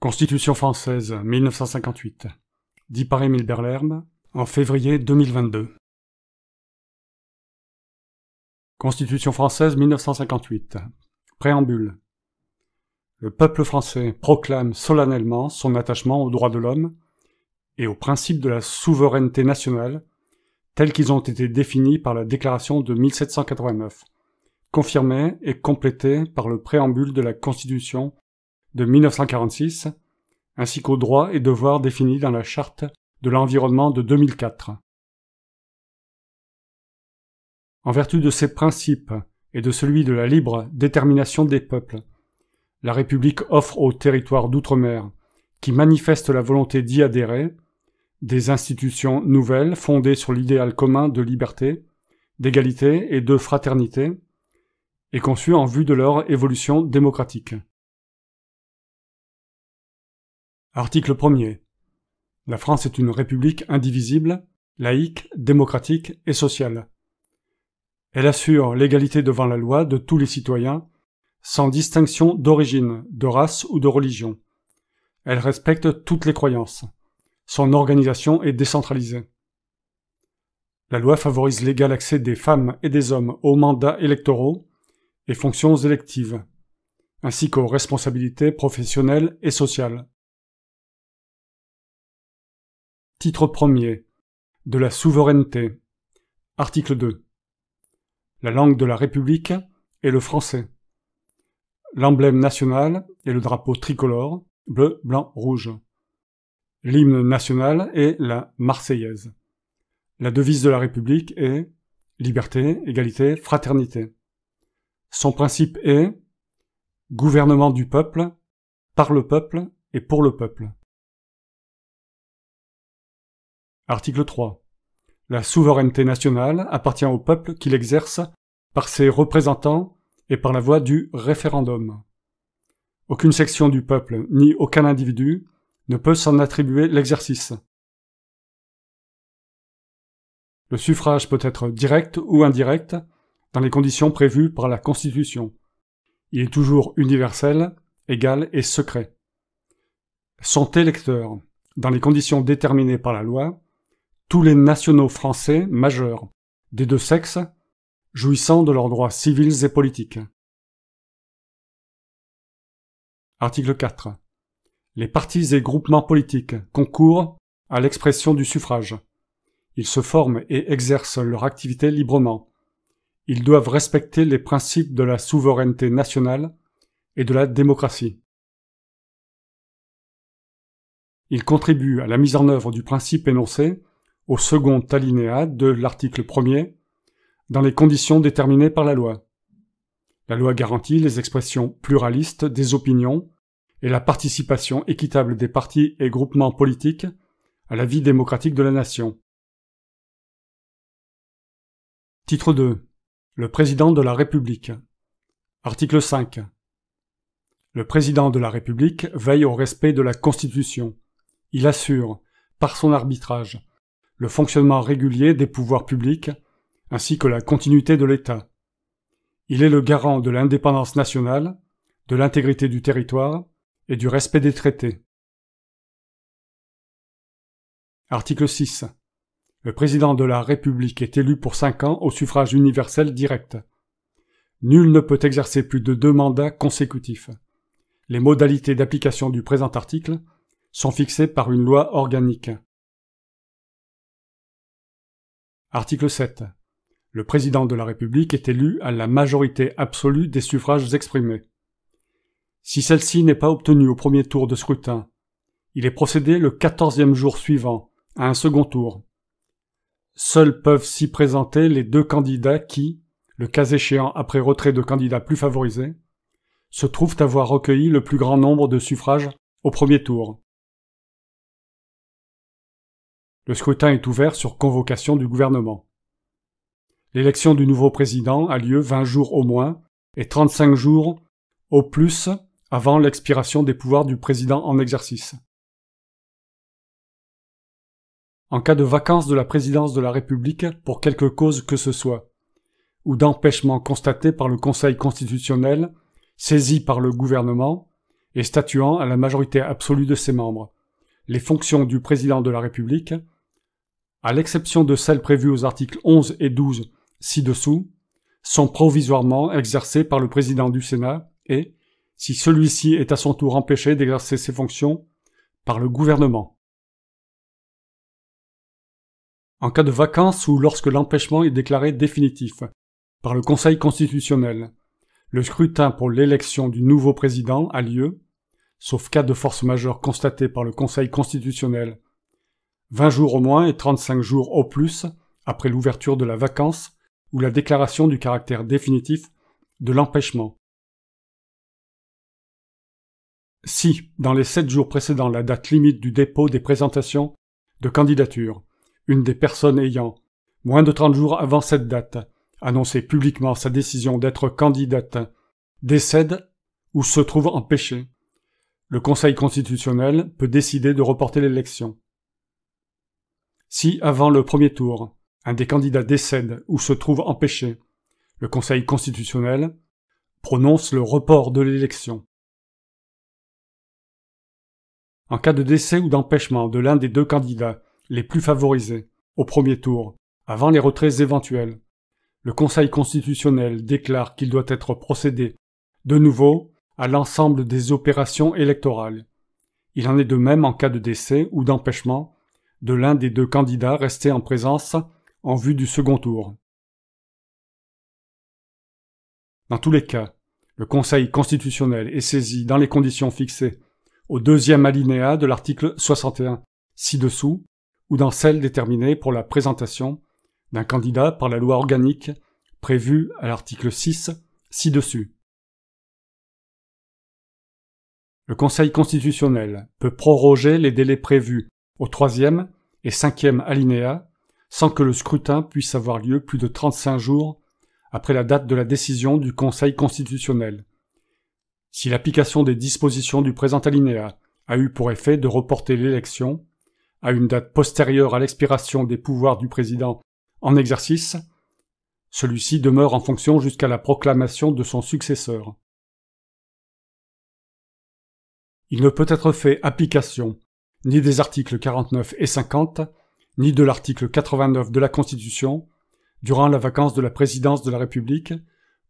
Constitution française, 1958. Dit par Émile Berlerme, en février 2022. Constitution française, 1958. Préambule. Le peuple français proclame solennellement son attachement aux droits de l'homme et aux principes de la souveraineté nationale tels qu'ils ont été définis par la Déclaration de 1789, confirmés et complétés par le préambule de la Constitution de 1946, ainsi qu'aux droits et devoirs définis dans la Charte de l'environnement de 2004. En vertu de ces principes et de celui de la libre détermination des peuples, la République offre aux territoires d'outre-mer qui manifestent la volonté d'y adhérer des institutions nouvelles fondées sur l'idéal commun de liberté, d'égalité et de fraternité, et conçues en vue de leur évolution démocratique. Article 1er. La France est une république indivisible, laïque, démocratique et sociale. Elle assure l'égalité devant la loi de tous les citoyens, sans distinction d'origine, de race ou de religion. Elle respecte toutes les croyances. Son organisation est décentralisée. La loi favorise l'égal accès des femmes et des hommes aux mandats électoraux et fonctions électives, ainsi qu'aux responsabilités professionnelles et sociales. Titre 1er. De la souveraineté. Article 2. La langue de la République est le français. L'emblème national est le drapeau tricolore, bleu, blanc, rouge. L'hymne national est la Marseillaise. La devise de la République est liberté, égalité, fraternité. Son principe est gouvernement du peuple, par le peuple et pour le peuple. Article 3. La souveraineté nationale appartient au peuple qui l'exerce par ses représentants et par la voie du référendum. Aucune section du peuple, ni aucun individu, ne peut s'en attribuer l'exercice. Le suffrage peut être direct ou indirect, dans les conditions prévues par la Constitution. Il est toujours universel, égal et secret. Sont électeurs, dans les conditions déterminées par la loi, tous les nationaux français majeurs, des deux sexes, jouissant de leurs droits civils et politiques. Article 4. Les partis et groupements politiques concourent à l'expression du suffrage. Ils se forment et exercent leur activité librement. Ils doivent respecter les principes de la souveraineté nationale et de la démocratie. Ils contribuent à la mise en œuvre du principe énoncé au second alinéa de l'article 1er, dans les conditions déterminées par la loi. La loi garantit les expressions pluralistes des opinions et la participation équitable des partis et groupements politiques à la vie démocratique de la nation. Titre 2. Le président de la République. Article 5. Le président de la République veille au respect de la Constitution. Il assure, par son arbitrage, le fonctionnement régulier des pouvoirs publics, ainsi que la continuité de l'État. Il est le garant de l'indépendance nationale, de l'intégrité du territoire et du respect des traités. Article 6. Le président de la République est élu pour 5 ans au suffrage universel direct. Nul ne peut exercer plus de 2 mandats consécutifs. Les modalités d'application du présent article sont fixées par une loi organique. Article 7. Le président de la République est élu à la majorité absolue des suffrages exprimés. Si celle-ci n'est pas obtenue au premier tour de scrutin, il est procédé le 14e jour suivant à un second tour. Seuls peuvent s'y présenter les 2 candidats qui, le cas échéant après retrait de candidats plus favorisés, se trouvent avoir recueilli le plus grand nombre de suffrages au premier tour. Le scrutin est ouvert sur convocation du gouvernement. L'élection du nouveau président a lieu 20 jours au moins et 35 jours au plus avant l'expiration des pouvoirs du président en exercice. En cas de vacance de la présidence de la République pour quelque cause que ce soit, ou d'empêchement constaté par le Conseil constitutionnel, saisi par le gouvernement, et statuant à la majorité absolue de ses membres. Les fonctions du président de la République, à l'exception de celles prévues aux articles 11 et 12 ci-dessous, sont provisoirement exercées par le président du Sénat et, si celui-ci est à son tour empêché d'exercer ses fonctions, par le gouvernement. En cas de vacance ou lorsque l'empêchement est déclaré définitif par le Conseil constitutionnel, le scrutin pour l'élection du nouveau président a lieu, sauf cas de force majeure constaté par le Conseil constitutionnel, 20 jours au moins et 35 jours au plus après l'ouverture de la vacance ou la déclaration du caractère définitif de l'empêchement. Si, dans les 7 jours précédant la date limite du dépôt des présentations de candidature, une des personnes ayant, moins de 30 jours avant cette date, annoncé publiquement sa décision d'être candidate, décède ou se trouve empêchée, le Conseil constitutionnel peut décider de reporter l'élection. Si, avant le premier tour, un des candidats décède ou se trouve empêché, le Conseil constitutionnel prononce le report de l'élection. En cas de décès ou d'empêchement de l'un des deux candidats les plus favorisés au premier tour, avant les retraits éventuels, le Conseil constitutionnel déclare qu'il doit être procédé de nouveau à l'ensemble des opérations électorales. Il en est de même en cas de décès ou d'empêchement de l'un des deux candidats restés en présence en vue du second tour. Dans tous les cas, le Conseil constitutionnel est saisi dans les conditions fixées au deuxième alinéa de l'article 61 ci-dessous ou dans celles déterminées pour la présentation d'un candidat par la loi organique prévue à l'article 6 ci-dessus. Le Conseil constitutionnel peut proroger les délais prévus au troisième et cinquième alinéa sans que le scrutin puisse avoir lieu plus de 35 jours après la date de la décision du Conseil constitutionnel. Si l'application des dispositions du présent alinéa a eu pour effet de reporter l'élection à une date postérieure à l'expiration des pouvoirs du président en exercice, celui-ci demeure en fonction jusqu'à la proclamation de son successeur. Il ne peut être fait application ni des articles 49 et 50, ni de l'article 89 de la Constitution, durant la vacance de la présidence de la République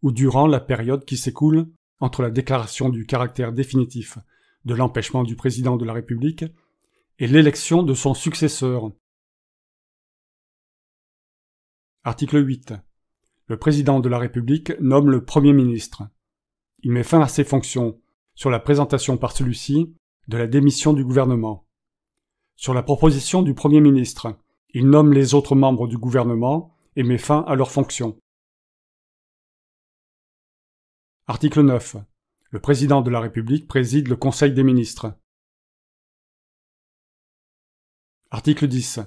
ou durant la période qui s'écoule entre la déclaration du caractère définitif de l'empêchement du président de la République et l'élection de son successeur. Article 8. Le président de la République nomme le Premier ministre. Il met fin à ses fonctions sur la présentation par celui-ci de la démission du gouvernement. Sur la proposition du Premier ministre, il nomme les autres membres du gouvernement et met fin à leurs fonctions. Article 9. Le président de la République préside le Conseil des ministres. Article 10.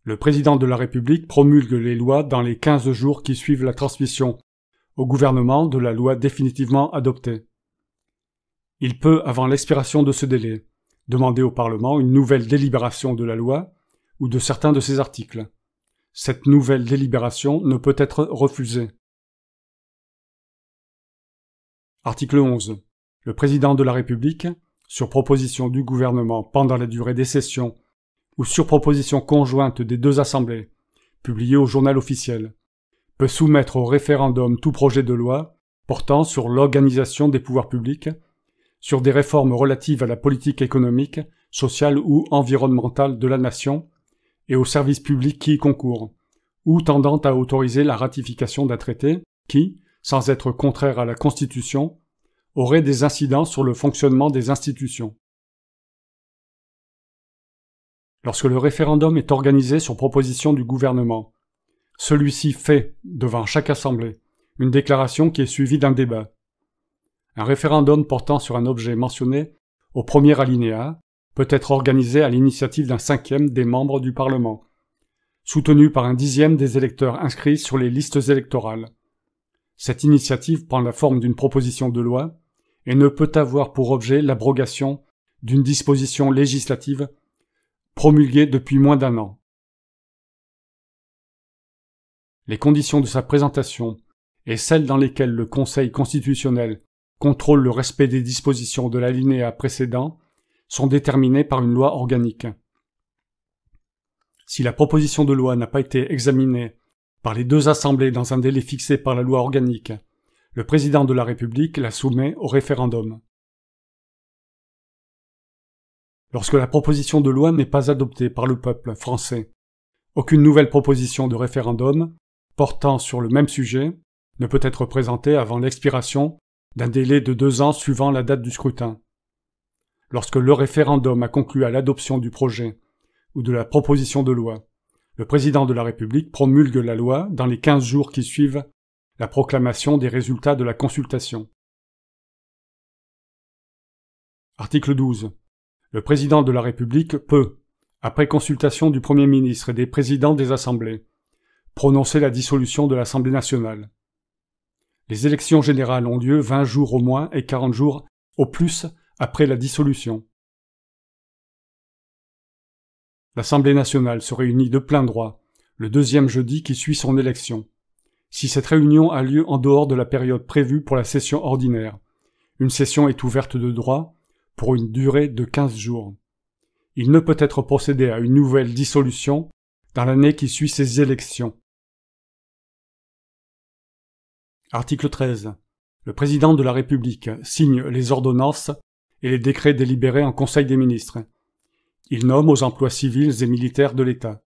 Le président de la République promulgue les lois dans les 15 jours qui suivent la transmission au gouvernement de la loi définitivement adoptée. Il peut, avant l'expiration de ce délai, demander au Parlement une nouvelle délibération de la loi ou de certains de ses articles. Cette nouvelle délibération ne peut être refusée. Article 11. Le président de la République, sur proposition du gouvernement pendant la durée des sessions ou sur proposition conjointe des deux assemblées, publiée au journal officiel, peut soumettre au référendum tout projet de loi portant sur l'organisation des pouvoirs publics, sur des réformes relatives à la politique économique, sociale ou environnementale de la nation et aux services publics qui y concourent, ou tendant à autoriser la ratification d'un traité qui, sans être contraire à la Constitution, aurait des incidences sur le fonctionnement des institutions. Lorsque le référendum est organisé sur proposition du gouvernement, celui-ci fait, devant chaque assemblée, une déclaration qui est suivie d'un débat. Un référendum portant sur un objet mentionné au premier alinéa peut être organisé à l'initiative d'un cinquième des membres du Parlement, soutenu par un dixième des électeurs inscrits sur les listes électorales. Cette initiative prend la forme d'une proposition de loi et ne peut avoir pour objet l'abrogation d'une disposition législative promulguée depuis moins d'un an. Les conditions de sa présentation et celles dans lesquelles le Conseil constitutionnel contrôle le respect des dispositions de l'alinéa précédent sont déterminés par une loi organique. Si la proposition de loi n'a pas été examinée par les deux assemblées dans un délai fixé par la loi organique, le président de la République la soumet au référendum. Lorsque la proposition de loi n'est pas adoptée par le peuple français, aucune nouvelle proposition de référendum portant sur le même sujet ne peut être présentée avant l'expiration d'un délai de 2 ans suivant la date du scrutin. Lorsque le référendum a conclu à l'adoption du projet ou de la proposition de loi, le président de la République promulgue la loi dans les 15 jours qui suivent la proclamation des résultats de la consultation. Article 12. Le président de la République peut, après consultation du Premier ministre et des présidents des assemblées, prononcer la dissolution de l'Assemblée nationale. Les élections générales ont lieu 20 jours au moins et 40 jours au plus après la dissolution. L'Assemblée nationale se réunit de plein droit le deuxième jeudi qui suit son élection. Si cette réunion a lieu en dehors de la période prévue pour la session ordinaire, une session est ouverte de droit pour une durée de 15 jours. Il ne peut être procédé à une nouvelle dissolution dans l'année qui suit ces élections. Article 13. Le président de la République signe les ordonnances et les décrets délibérés en Conseil des ministres. Il nomme aux emplois civils et militaires de l'État.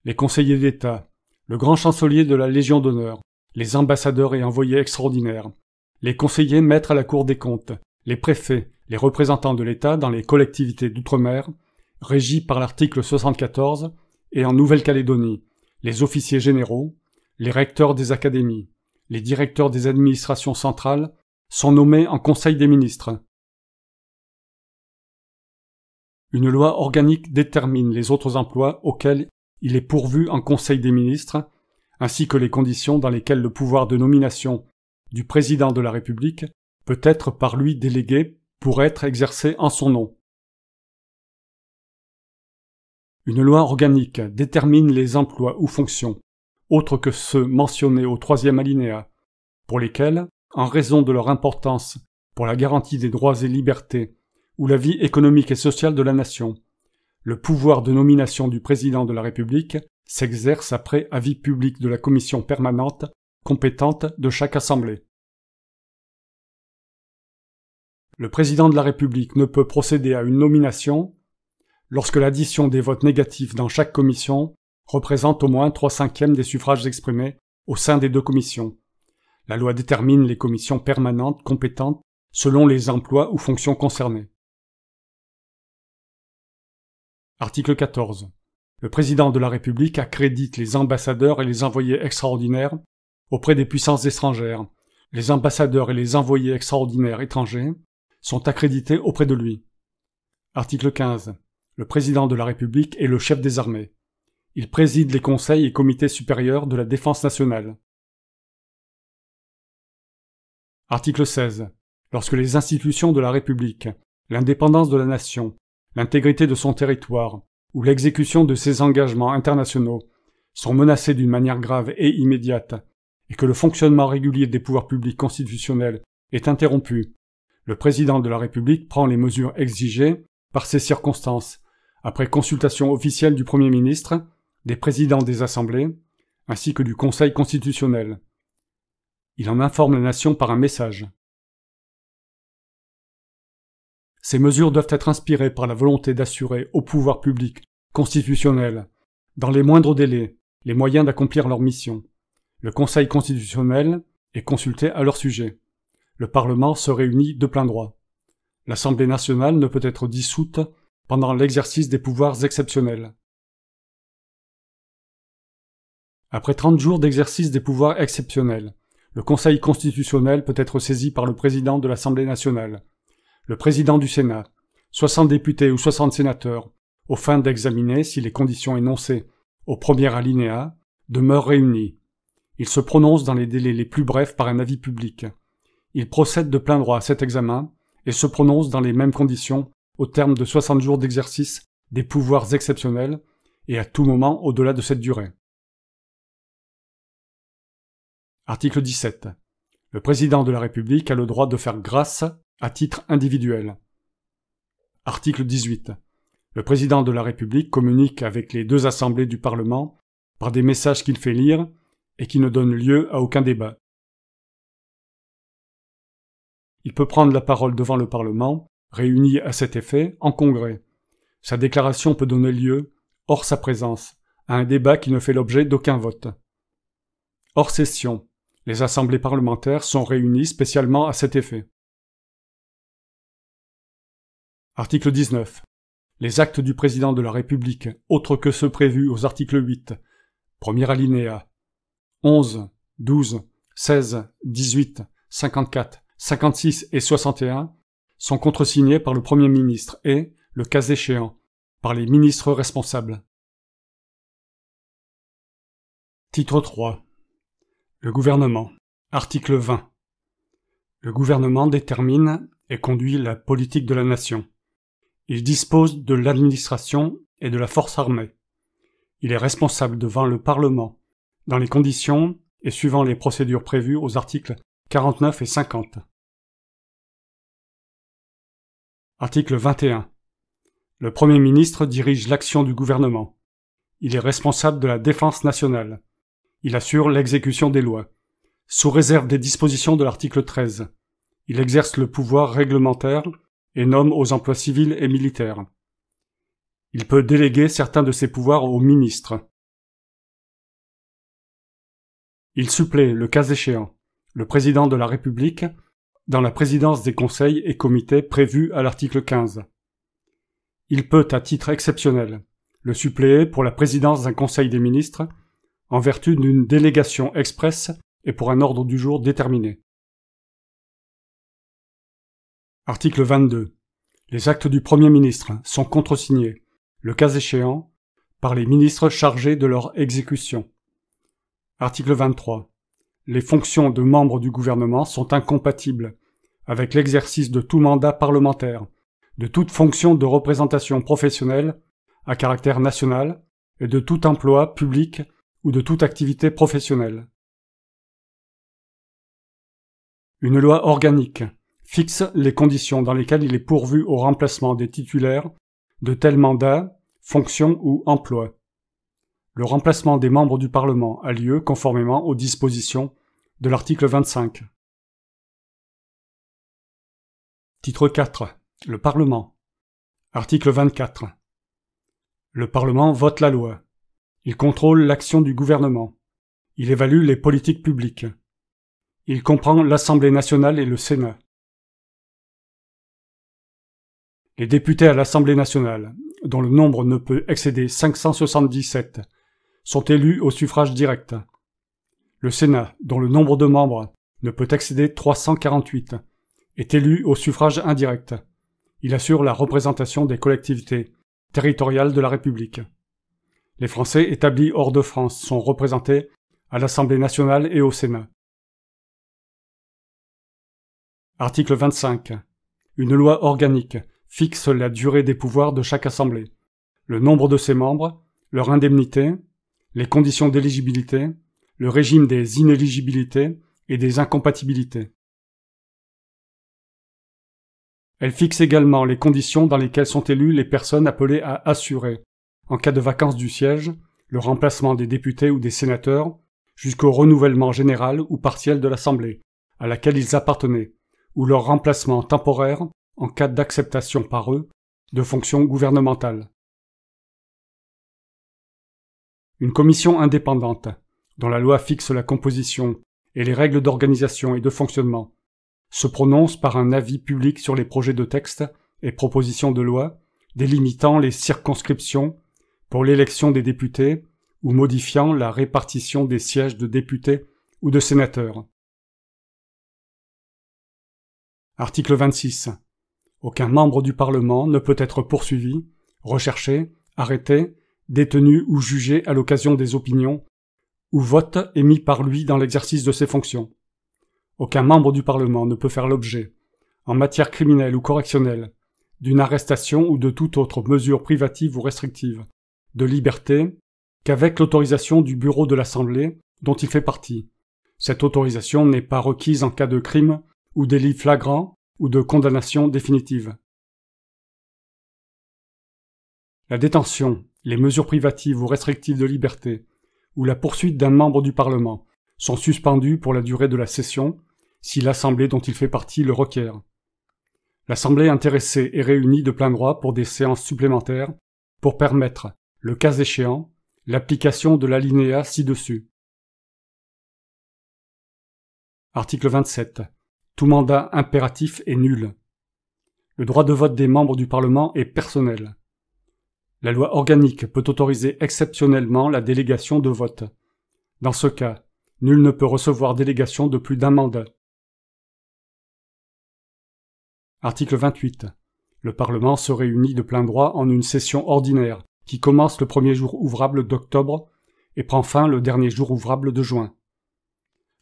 Les conseillers d'État, le grand chancelier de la Légion d'honneur, les ambassadeurs et envoyés extraordinaires, les conseillers maîtres à la Cour des comptes, les préfets, les représentants de l'État dans les collectivités d'outre-mer, régis par l'article 74, et en Nouvelle-Calédonie, les officiers généraux, les recteurs des académies, les directeurs des administrations centrales sont nommés en Conseil des ministres. Une loi organique détermine les autres emplois auxquels il est pourvu en Conseil des ministres, ainsi que les conditions dans lesquelles le pouvoir de nomination du président de la République peut être par lui délégué pour être exercé en son nom. Une loi organique détermine les emplois ou fonctions, autres que ceux mentionnés au 3e alinéa, pour lesquels, en raison de leur importance pour la garantie des droits et libertés ou la vie économique et sociale de la nation, le pouvoir de nomination du président de la République s'exerce après avis public de la commission permanente compétente de chaque assemblée. Le président de la République ne peut procéder à une nomination lorsque l'addition des votes négatifs dans chaque commission représente au moins 3/5 des suffrages exprimés au sein des 2 commissions. La loi détermine les commissions permanentes compétentes selon les emplois ou fonctions concernés. Article 14. Le président de la République accrédite les ambassadeurs et les envoyés extraordinaires auprès des puissances étrangères. Les ambassadeurs et les envoyés extraordinaires étrangers sont accrédités auprès de lui. Article 15. Le président de la République est le chef des armées. Il préside les conseils et comités supérieurs de la défense nationale. Article 16. Lorsque les institutions de la République, l'indépendance de la nation, l'intégrité de son territoire ou l'exécution de ses engagements internationaux sont menacés d'une manière grave et immédiate, et que le fonctionnement régulier des pouvoirs publics constitutionnels est interrompu, le président de la République prend les mesures exigées par ces circonstances, après consultation officielle du Premier ministre, des présidents des assemblées, ainsi que du Conseil constitutionnel. Il en informe la nation par un message. Ces mesures doivent être inspirées par la volonté d'assurer au pouvoir public constitutionnel, dans les moindres délais, les moyens d'accomplir leur mission. Le Conseil constitutionnel est consulté à leur sujet. Le Parlement se réunit de plein droit. L'Assemblée nationale ne peut être dissoute pendant l'exercice des pouvoirs exceptionnels. Après 30 jours d'exercice des pouvoirs exceptionnels, le Conseil constitutionnel peut être saisi par le président de l'Assemblée nationale, le président du Sénat, 60 députés ou 60 sénateurs, aux fins d'examiner si les conditions énoncées au premier alinéa demeurent réunies. Il se prononce dans les délais les plus brefs par un avis public. Il procède de plein droit à cet examen et se prononce dans les mêmes conditions au terme de 60 jours d'exercice des pouvoirs exceptionnels et à tout moment au-delà de cette durée. Article 17. Le président de la République a le droit de faire grâce à titre individuel. Article 18. Le président de la République communique avec les deux assemblées du Parlement par des messages qu'il fait lire et qui ne donnent lieu à aucun débat. Il peut prendre la parole devant le Parlement, réuni à cet effet, en congrès. Sa déclaration peut donner lieu, hors sa présence, à un débat qui ne fait l'objet d'aucun vote. Hors session, les assemblées parlementaires sont réunies spécialement à cet effet. Article 19. Les actes du président de la République, autres que ceux prévus aux articles 8, premier alinéa, 11, 12, 16, 18, 54, 56 et 61, sont contresignés par le Premier ministre et, le cas échéant, par les ministres responsables. Titre 3. Le gouvernement. Article 20. Le gouvernement détermine et conduit la politique de la nation. Il dispose de l'administration et de la force armée. Il est responsable devant le Parlement, dans les conditions et suivant les procédures prévues aux articles 49 et 50. Article 21. Le Premier ministre dirige l'action du gouvernement. Il est responsable de la défense nationale. Il assure l'exécution des lois. Sous réserve des dispositions de l'article 13. Il exerce le pouvoir réglementaire et nomme aux emplois civils et militaires. Il peut déléguer certains de ses pouvoirs aux ministres. Il supplée, le cas échéant, le président de la République dans la présidence des conseils et comités prévus à l'article 15. Il peut, à titre exceptionnel, le suppléer pour la présidence d'un conseil des ministres en vertu d'une délégation expresse et pour un ordre du jour déterminé. Article 22. Les actes du Premier ministre sont contresignés, le cas échéant, par les ministres chargés de leur exécution. Article 23. Les fonctions de membres du gouvernement sont incompatibles avec l'exercice de tout mandat parlementaire, de toute fonction de représentation professionnelle à caractère national et de tout emploi public ou de toute activité professionnelle. Une loi organique fixe les conditions dans lesquelles il est pourvu au remplacement des titulaires de tels mandats, fonctions ou emplois. Le remplacement des membres du Parlement a lieu conformément aux dispositions de l'article 25. Titre 4. Le Parlement. Article 24. Le Parlement vote la loi. Il contrôle l'action du gouvernement. Il évalue les politiques publiques. Il comprend l'Assemblée nationale et le Sénat. Les députés à l'Assemblée nationale, dont le nombre ne peut excéder 577, sont élus au suffrage direct. Le Sénat, dont le nombre de membres ne peut excéder 348, est élu au suffrage indirect. Il assure la représentation des collectivités territoriales de la République. Les Français établis hors de France sont représentés à l'Assemblée nationale et au Sénat. Article 25. Une loi organique fixe la durée des pouvoirs de chaque assemblée, le nombre de ses membres, leur indemnité, les conditions d'éligibilité, le régime des inéligibilités et des incompatibilités. Elle fixe également les conditions dans lesquelles sont élues les personnes appelées à assurer, en cas de vacance du siège, le remplacement des députés ou des sénateurs, jusqu'au renouvellement général ou partiel de l'Assemblée, à laquelle ils appartenaient, ou leur remplacement temporaire en cas d'acceptation par eux de fonctions gouvernementales. Une commission indépendante, dont la loi fixe la composition et les règles d'organisation et de fonctionnement, se prononce par un avis public sur les projets de texte et propositions de loi délimitant les circonscriptions pour l'élection des députés ou modifiant la répartition des sièges de députés ou de sénateurs. Article 26. Aucun membre du Parlement ne peut être poursuivi, recherché, arrêté, détenu ou jugé à l'occasion des opinions ou votes émis par lui dans l'exercice de ses fonctions. Aucun membre du Parlement ne peut faire l'objet, en matière criminelle ou correctionnelle, d'une arrestation ou de toute autre mesure privative ou restrictive de liberté qu'avec l'autorisation du bureau de l'Assemblée dont il fait partie, Cette autorisation n'est pas requise en cas de crime ou délit flagrant ou de condamnation définitive. La détention, les mesures privatives ou restrictives de liberté, ou la poursuite d'un membre du Parlement sont suspendues pour la durée de la session, si l'Assemblée dont il fait partie le requiert. L'Assemblée intéressée est réunie de plein droit pour des séances supplémentaires pour permettre, le cas échéant, l'application de l'alinéa ci-dessus. Article 27. Tout mandat impératif est nul. Le droit de vote des membres du Parlement est personnel. La loi organique peut autoriser exceptionnellement la délégation de vote. Dans ce cas, nul ne peut recevoir délégation de plus d'un mandat. Article 28. Le Parlement se réunit de plein droit en une session ordinaire qui commence le premier jour ouvrable d'octobre et prend fin le dernier jour ouvrable de juin.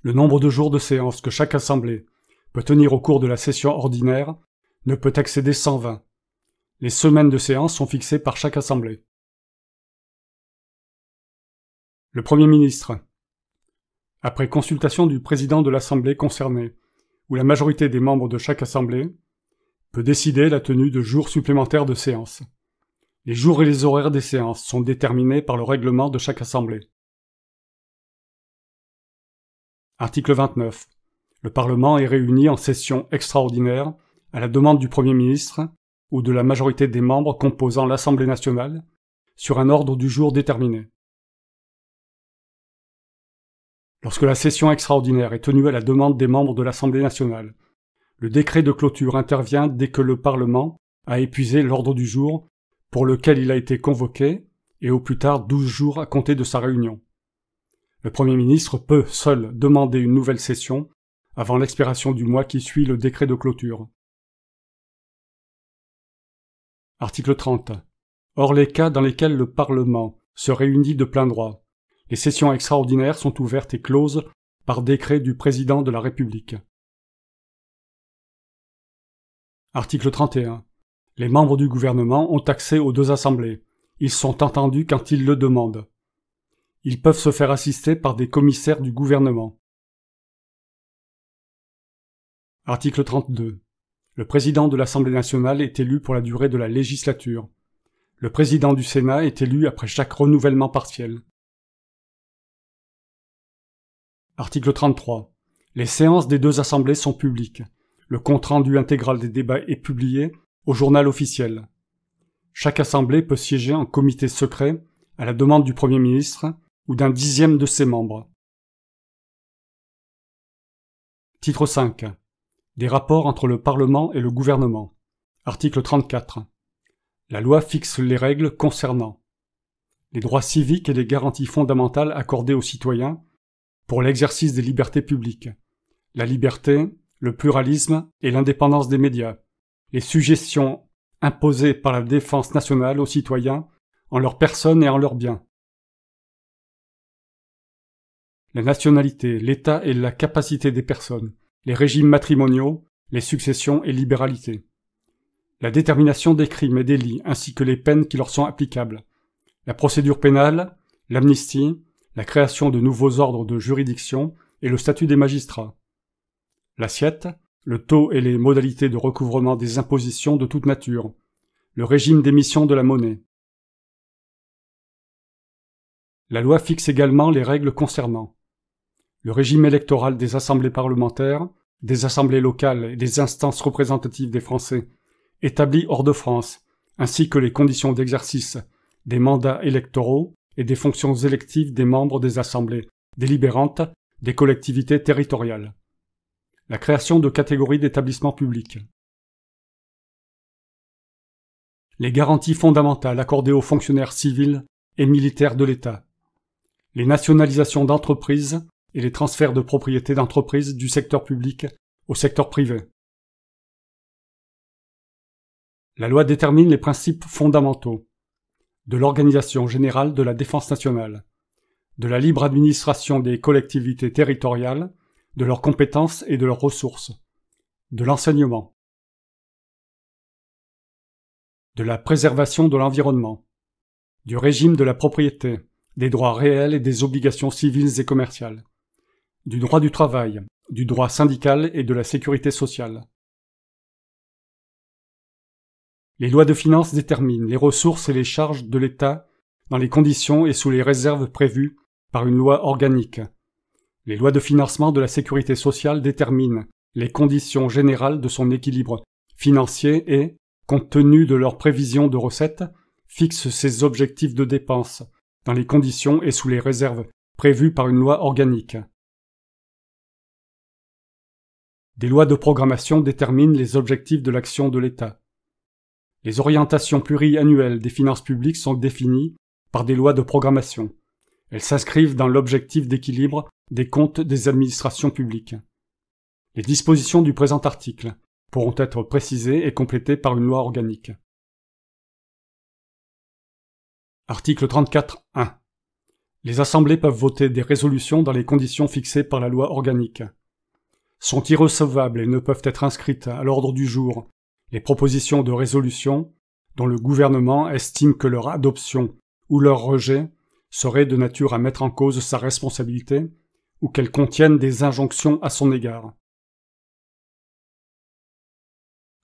Le nombre de jours de séance que chaque assemblée peut tenir au cours de la session ordinaire ne peut excéder 120. Les semaines de séance sont fixées par chaque assemblée. Le Premier ministre, après consultation du président de l'assemblée concernée ou la majorité des membres de chaque assemblée, peut décider la tenue de jours supplémentaires de séance. Les jours et les horaires des séances sont déterminés par le règlement de chaque assemblée. Article 29. Le Parlement est réuni en session extraordinaire à la demande du Premier ministre ou de la majorité des membres composant l'Assemblée nationale sur un ordre du jour déterminé. Lorsque la session extraordinaire est tenue à la demande des membres de l'Assemblée nationale, le décret de clôture intervient dès que le Parlement a épuisé l'ordre du jour pour lequel il a été convoqué et au plus tard 12 jours à compter de sa réunion. Le Premier ministre peut seul demander une nouvelle session avant l'expiration du mois qui suit le décret de clôture. Article 30. Hors les cas dans lesquels le Parlement se réunit de plein droit, les sessions extraordinaires sont ouvertes et closes par décret du Président de la République. Article 31. Les membres du gouvernement ont accès aux deux assemblées. Ils sont entendus quand ils le demandent. Ils peuvent se faire assister par des commissaires du gouvernement. Article 32. Le président de l'Assemblée nationale est élu pour la durée de la législature. Le président du Sénat est élu après chaque renouvellement partiel. Article 33. Les séances des deux assemblées sont publiques. Le compte-rendu intégral des débats est publié au journal officiel. Chaque assemblée peut siéger en comité secret à la demande du Premier ministre ou d'un dixième de ses membres. Titre 5. Des rapports entre le Parlement et le gouvernement. Article 34. La loi fixe les règles concernant les droits civiques et les garanties fondamentales accordées aux citoyens pour l'exercice des libertés publiques, la liberté, le pluralisme et l'indépendance des médias, les sujétions imposées par la défense nationale aux citoyens en leur personne et en leurs biens, la nationalité, l'état et la capacité des personnes, les régimes matrimoniaux, les successions et libéralités, la détermination des crimes et délits ainsi que les peines qui leur sont applicables, la procédure pénale, l'amnistie, la création de nouveaux ordres de juridiction et le statut des magistrats, l'assiette, le taux et les modalités de recouvrement des impositions de toute nature, le régime d'émission de la monnaie. La loi fixe également les règles concernant le régime électoral des assemblées parlementaires, des assemblées locales et des instances représentatives des Français établies hors de France, ainsi que les conditions d'exercice des mandats électoraux et des fonctions électives des membres des assemblées délibérantes des collectivités territoriales. La création de catégories d'établissements publics. Les garanties fondamentales accordées aux fonctionnaires civils et militaires de l'État. Les nationalisations d'entreprises et les transferts de propriété d'entreprises du secteur public au secteur privé. La loi détermine les principes fondamentaux de l'organisation générale de la défense nationale, de la libre administration des collectivités territoriales, de leurs compétences et de leurs ressources, de l'enseignement, de la préservation de l'environnement, du régime de la propriété, des droits réels et des obligations civiles et commerciales, du droit du travail, du droit syndical et de la sécurité sociale. Les lois de finances déterminent les ressources et les charges de l'État dans les conditions et sous les réserves prévues par une loi organique. Les lois de financement de la sécurité sociale déterminent les conditions générales de son équilibre financier et, compte tenu de leurs prévisions de recettes, fixent ses objectifs de dépenses dans les conditions et sous les réserves prévues par une loi organique. Des lois de programmation déterminent les objectifs de l'action de l'État. Les orientations pluriannuelles des finances publiques sont définies par des lois de programmation. Elles s'inscrivent dans l'objectif d'équilibre des comptes des administrations publiques. Les dispositions du présent article pourront être précisées et complétées par une loi organique. Article 34.1. Les assemblées peuvent voter des résolutions dans les conditions fixées par la loi organique. Sont irrecevables et ne peuvent être inscrites à l'ordre du jour les propositions de résolution dont le gouvernement estime que leur adoption ou leur rejet serait de nature à mettre en cause sa responsabilité ou qu'elles contiennent des injonctions à son égard.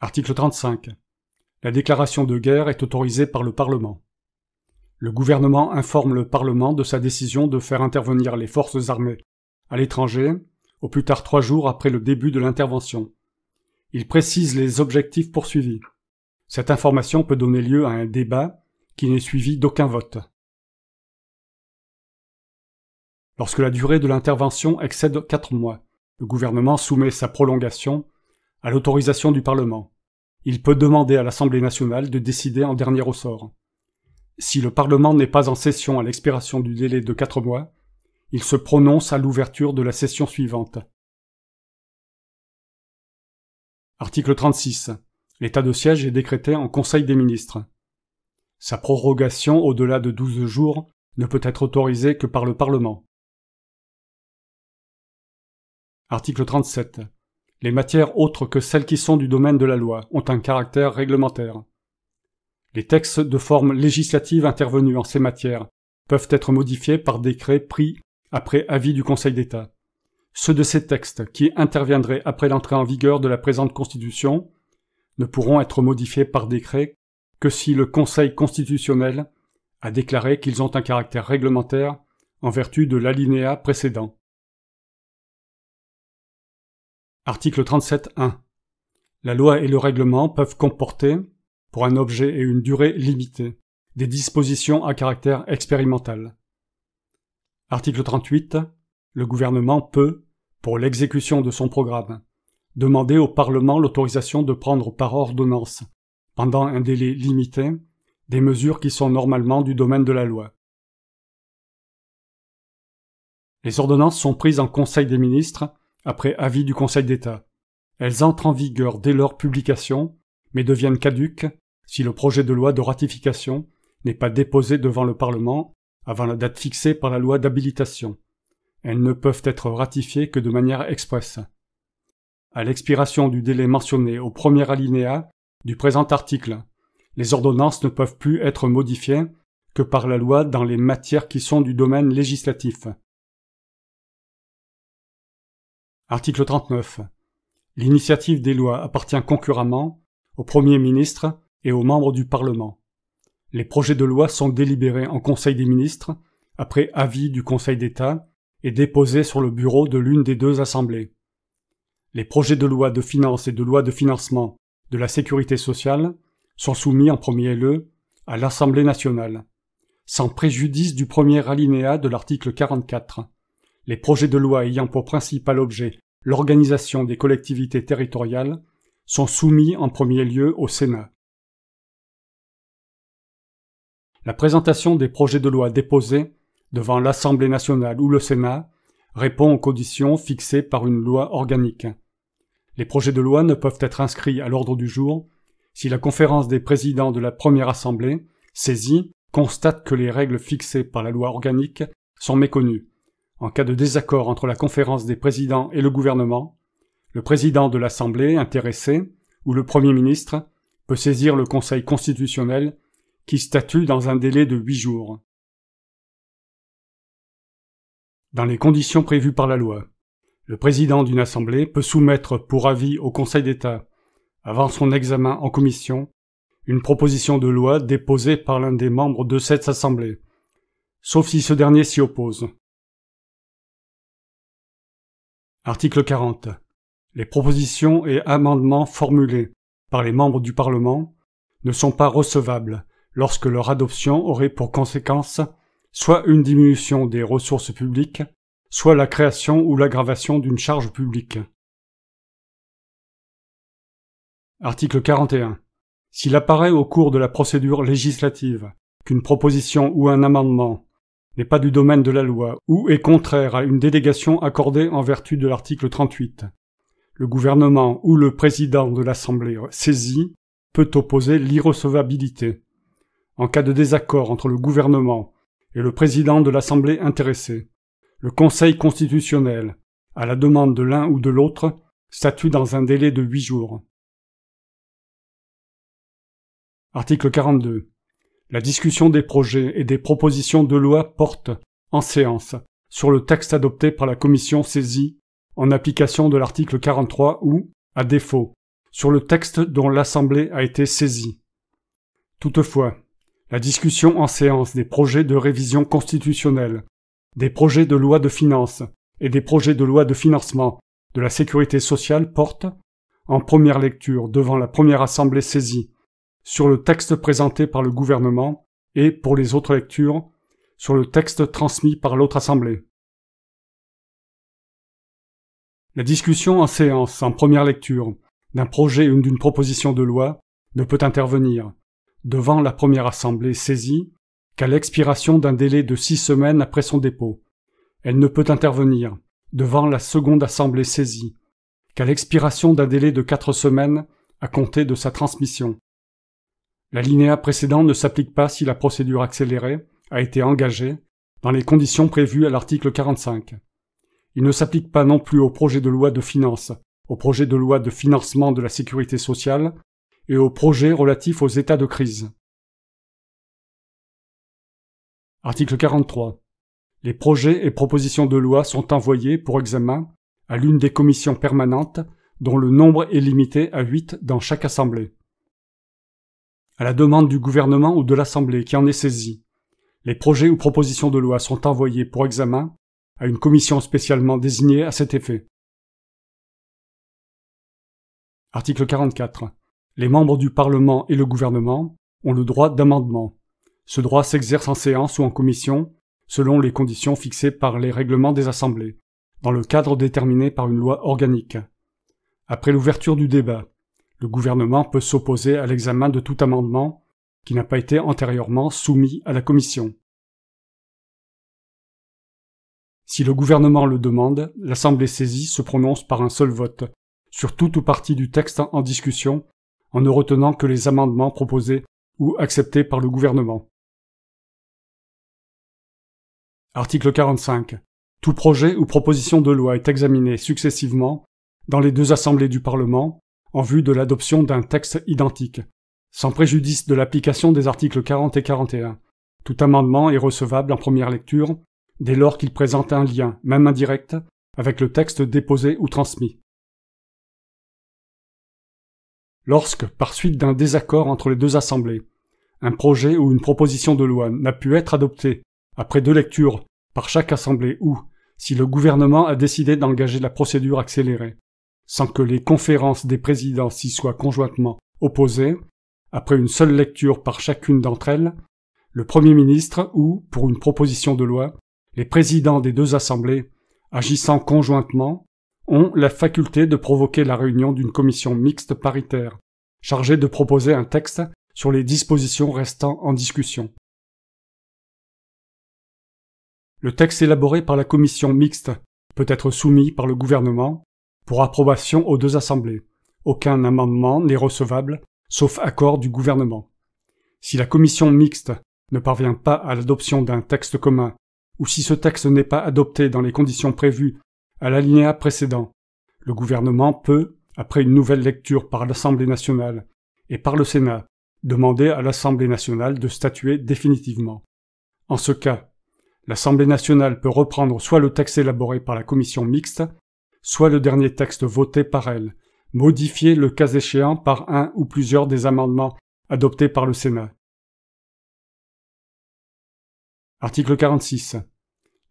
Article 35. La déclaration de guerre est autorisée par le Parlement. Le gouvernement informe le Parlement de sa décision de faire intervenir les forces armées à l'étranger, au plus tard 3 jours après le début de l'intervention. Il précise les objectifs poursuivis. Cette information peut donner lieu à un débat qui n'est suivi d'aucun vote. Lorsque la durée de l'intervention excède 4 mois, le gouvernement soumet sa prolongation à l'autorisation du Parlement. Il peut demander à l'Assemblée nationale de décider en dernier ressort. Si le Parlement n'est pas en session à l'expiration du délai de 4 mois, il se prononce à l'ouverture de la session suivante. Article 36. L'état de siège est décrété en Conseil des ministres. Sa prorogation au-delà de 12 jours ne peut être autorisée que par le Parlement. Article 37. Les matières autres que celles qui sont du domaine de la loi ont un caractère réglementaire. Les textes de forme législative intervenus en ces matières peuvent être modifiés par décret pris après avis du Conseil d'État. Ceux de ces textes qui interviendraient après l'entrée en vigueur de la présente Constitution ne pourront être modifiés par décret que si le Conseil constitutionnel a déclaré qu'ils ont un caractère réglementaire en vertu de l'alinéa précédent. Article 37.1. La loi et le règlement peuvent comporter, pour un objet et une durée limitée, des dispositions à caractère expérimental. Article 38. Le gouvernement peut, pour l'exécution de son programme, demander au Parlement l'autorisation de prendre par ordonnance, pendant un délai limité, des mesures qui sont normalement du domaine de la loi. Les ordonnances sont prises en Conseil des ministres après avis du Conseil d'État. Elles entrent en vigueur dès leur publication, mais deviennent caduques si le projet de loi de ratification n'est pas déposé devant le Parlement avant la date fixée par la loi d'habilitation. Elles ne peuvent être ratifiées que de manière expresse. À l'expiration du délai mentionné au premier alinéa du présent article, les ordonnances ne peuvent plus être modifiées que par la loi dans les matières qui sont du domaine législatif. Article 39. L'initiative des lois appartient concurremment au Premier ministre et aux membres du Parlement. Les projets de loi sont délibérés en Conseil des ministres, après avis du Conseil d'État, et déposés sur le bureau de l'une des deux assemblées. Les projets de loi de finances et de loi de financement de la sécurité sociale sont soumis en premier lieu à l'Assemblée nationale. Sans préjudice du premier alinéa de l'article 44, les projets de loi ayant pour principal objet l'organisation des collectivités territoriales sont soumis en premier lieu au Sénat. La présentation des projets de loi déposés devant l'Assemblée nationale ou le Sénat répond aux conditions fixées par une loi organique. Les projets de loi ne peuvent être inscrits à l'ordre du jour si la conférence des présidents de la première assemblée, saisie, constate que les règles fixées par la loi organique sont méconnues. En cas de désaccord entre la conférence des présidents et le gouvernement, le président de l'Assemblée intéressé ou le Premier ministre peut saisir le Conseil constitutionnel qui statue dans un délai de 8 jours. Dans les conditions prévues par la loi, Le président d'une assemblée peut soumettre pour avis au Conseil d'État, avant son examen en commission, une proposition de loi déposée par l'un des membres de cette assemblée, sauf si ce dernier s'y oppose. Article 40. Les propositions et amendements formulés par les membres du Parlement ne sont pas recevables lorsque leur adoption aurait pour conséquence soit une diminution des ressources publiques, soit la création ou l'aggravation d'une charge publique. Article 41. S'il apparaît au cours de la procédure législative qu'une proposition ou un amendement n'est pas du domaine de la loi ou est contraire à une délégation accordée en vertu de l'article 38, le gouvernement ou le président de l'Assemblée saisi peut opposer l'irrecevabilité. En cas de désaccord entre le gouvernement et le président de l'Assemblée intéressée, le Conseil constitutionnel, à la demande de l'un ou de l'autre, statue dans un délai de 8 jours. Article 42. La discussion des projets et des propositions de loi porte, en séance, sur le texte adopté par la commission saisie, en application de l'article 43 ou, à défaut, sur le texte dont l'Assemblée a été saisie. Toutefois, la discussion en séance des projets de révision constitutionnelle, des projets de loi de finances et des projets de loi de financement de la sécurité sociale porte, en première lecture devant la première assemblée saisie, sur le texte présenté par le gouvernement et, pour les autres lectures, sur le texte transmis par l'autre assemblée. La discussion en séance en première lecture d'un projet ou d'une proposition de loi ne peut intervenir, devant la première assemblée saisie, qu'à l'expiration d'un délai de 6 semaines après son dépôt. Elle ne peut intervenir, devant la seconde assemblée saisie, qu'à l'expiration d'un délai de 4 semaines à compter de sa transmission. L'alinéa précédent ne s'applique pas si la procédure accélérée a été engagée dans les conditions prévues à l'article 45. Il ne s'applique pas non plus au projet de loi de finances, au projet de loi de financement de la sécurité sociale et aux projets relatifs aux états de crise. Article 43. Les projets et propositions de loi sont envoyés pour examen à l'une des commissions permanentes dont le nombre est limité à 8 dans chaque assemblée. À la demande du gouvernement ou de l'Assemblée qui en est saisie, les projets ou propositions de loi sont envoyés pour examen à une commission spécialement désignée à cet effet. Article 44. Les membres du Parlement et le gouvernement ont le droit d'amendement. Ce droit s'exerce en séance ou en commission, selon les conditions fixées par les règlements des assemblées, dans le cadre déterminé par une loi organique. Après l'ouverture du débat, le gouvernement peut s'opposer à l'examen de tout amendement qui n'a pas été antérieurement soumis à la commission. Si le gouvernement le demande, l'Assemblée saisie se prononce par un seul vote sur tout ou partie du texte en discussion, en ne retenant que les amendements proposés ou acceptés par le gouvernement. Article 45. Tout projet ou proposition de loi est examiné successivement dans les 2 assemblées du Parlement en vue de l'adoption d'un texte identique, sans préjudice de l'application des articles 40 et 41. Tout amendement est recevable en première lecture dès lors qu'il présente un lien, même indirect, avec le texte déposé ou transmis. Lorsque, par suite d'un désaccord entre les 2 assemblées, un projet ou une proposition de loi n'a pu être adopté après 2 lectures par chaque assemblée ou, si le gouvernement a décidé d'engager la procédure accélérée, sans que les conférences des présidents s'y soient conjointement opposées, après une seule lecture par chacune d'entre elles, le Premier ministre ou, pour une proposition de loi, les présidents des 2 assemblées, agissant conjointement, ont la faculté de provoquer la réunion d'une commission mixte paritaire, chargée de proposer un texte sur les dispositions restant en discussion. Le texte élaboré par la commission mixte peut être soumis par le gouvernement pour approbation aux 2 assemblées. Aucun amendement n'est recevable, sauf accord du gouvernement. Si la commission mixte ne parvient pas à l'adoption d'un texte commun, ou si ce texte n'est pas adopté dans les conditions prévues à l'alinéa précédent, le gouvernement peut, après une nouvelle lecture par l'Assemblée nationale et par le Sénat, demander à l'Assemblée nationale de statuer définitivement. En ce cas, l'Assemblée nationale peut reprendre soit le texte élaboré par la commission mixte, soit le dernier texte voté par elle, modifié le cas échéant par un ou plusieurs des amendements adoptés par le Sénat. Article 46.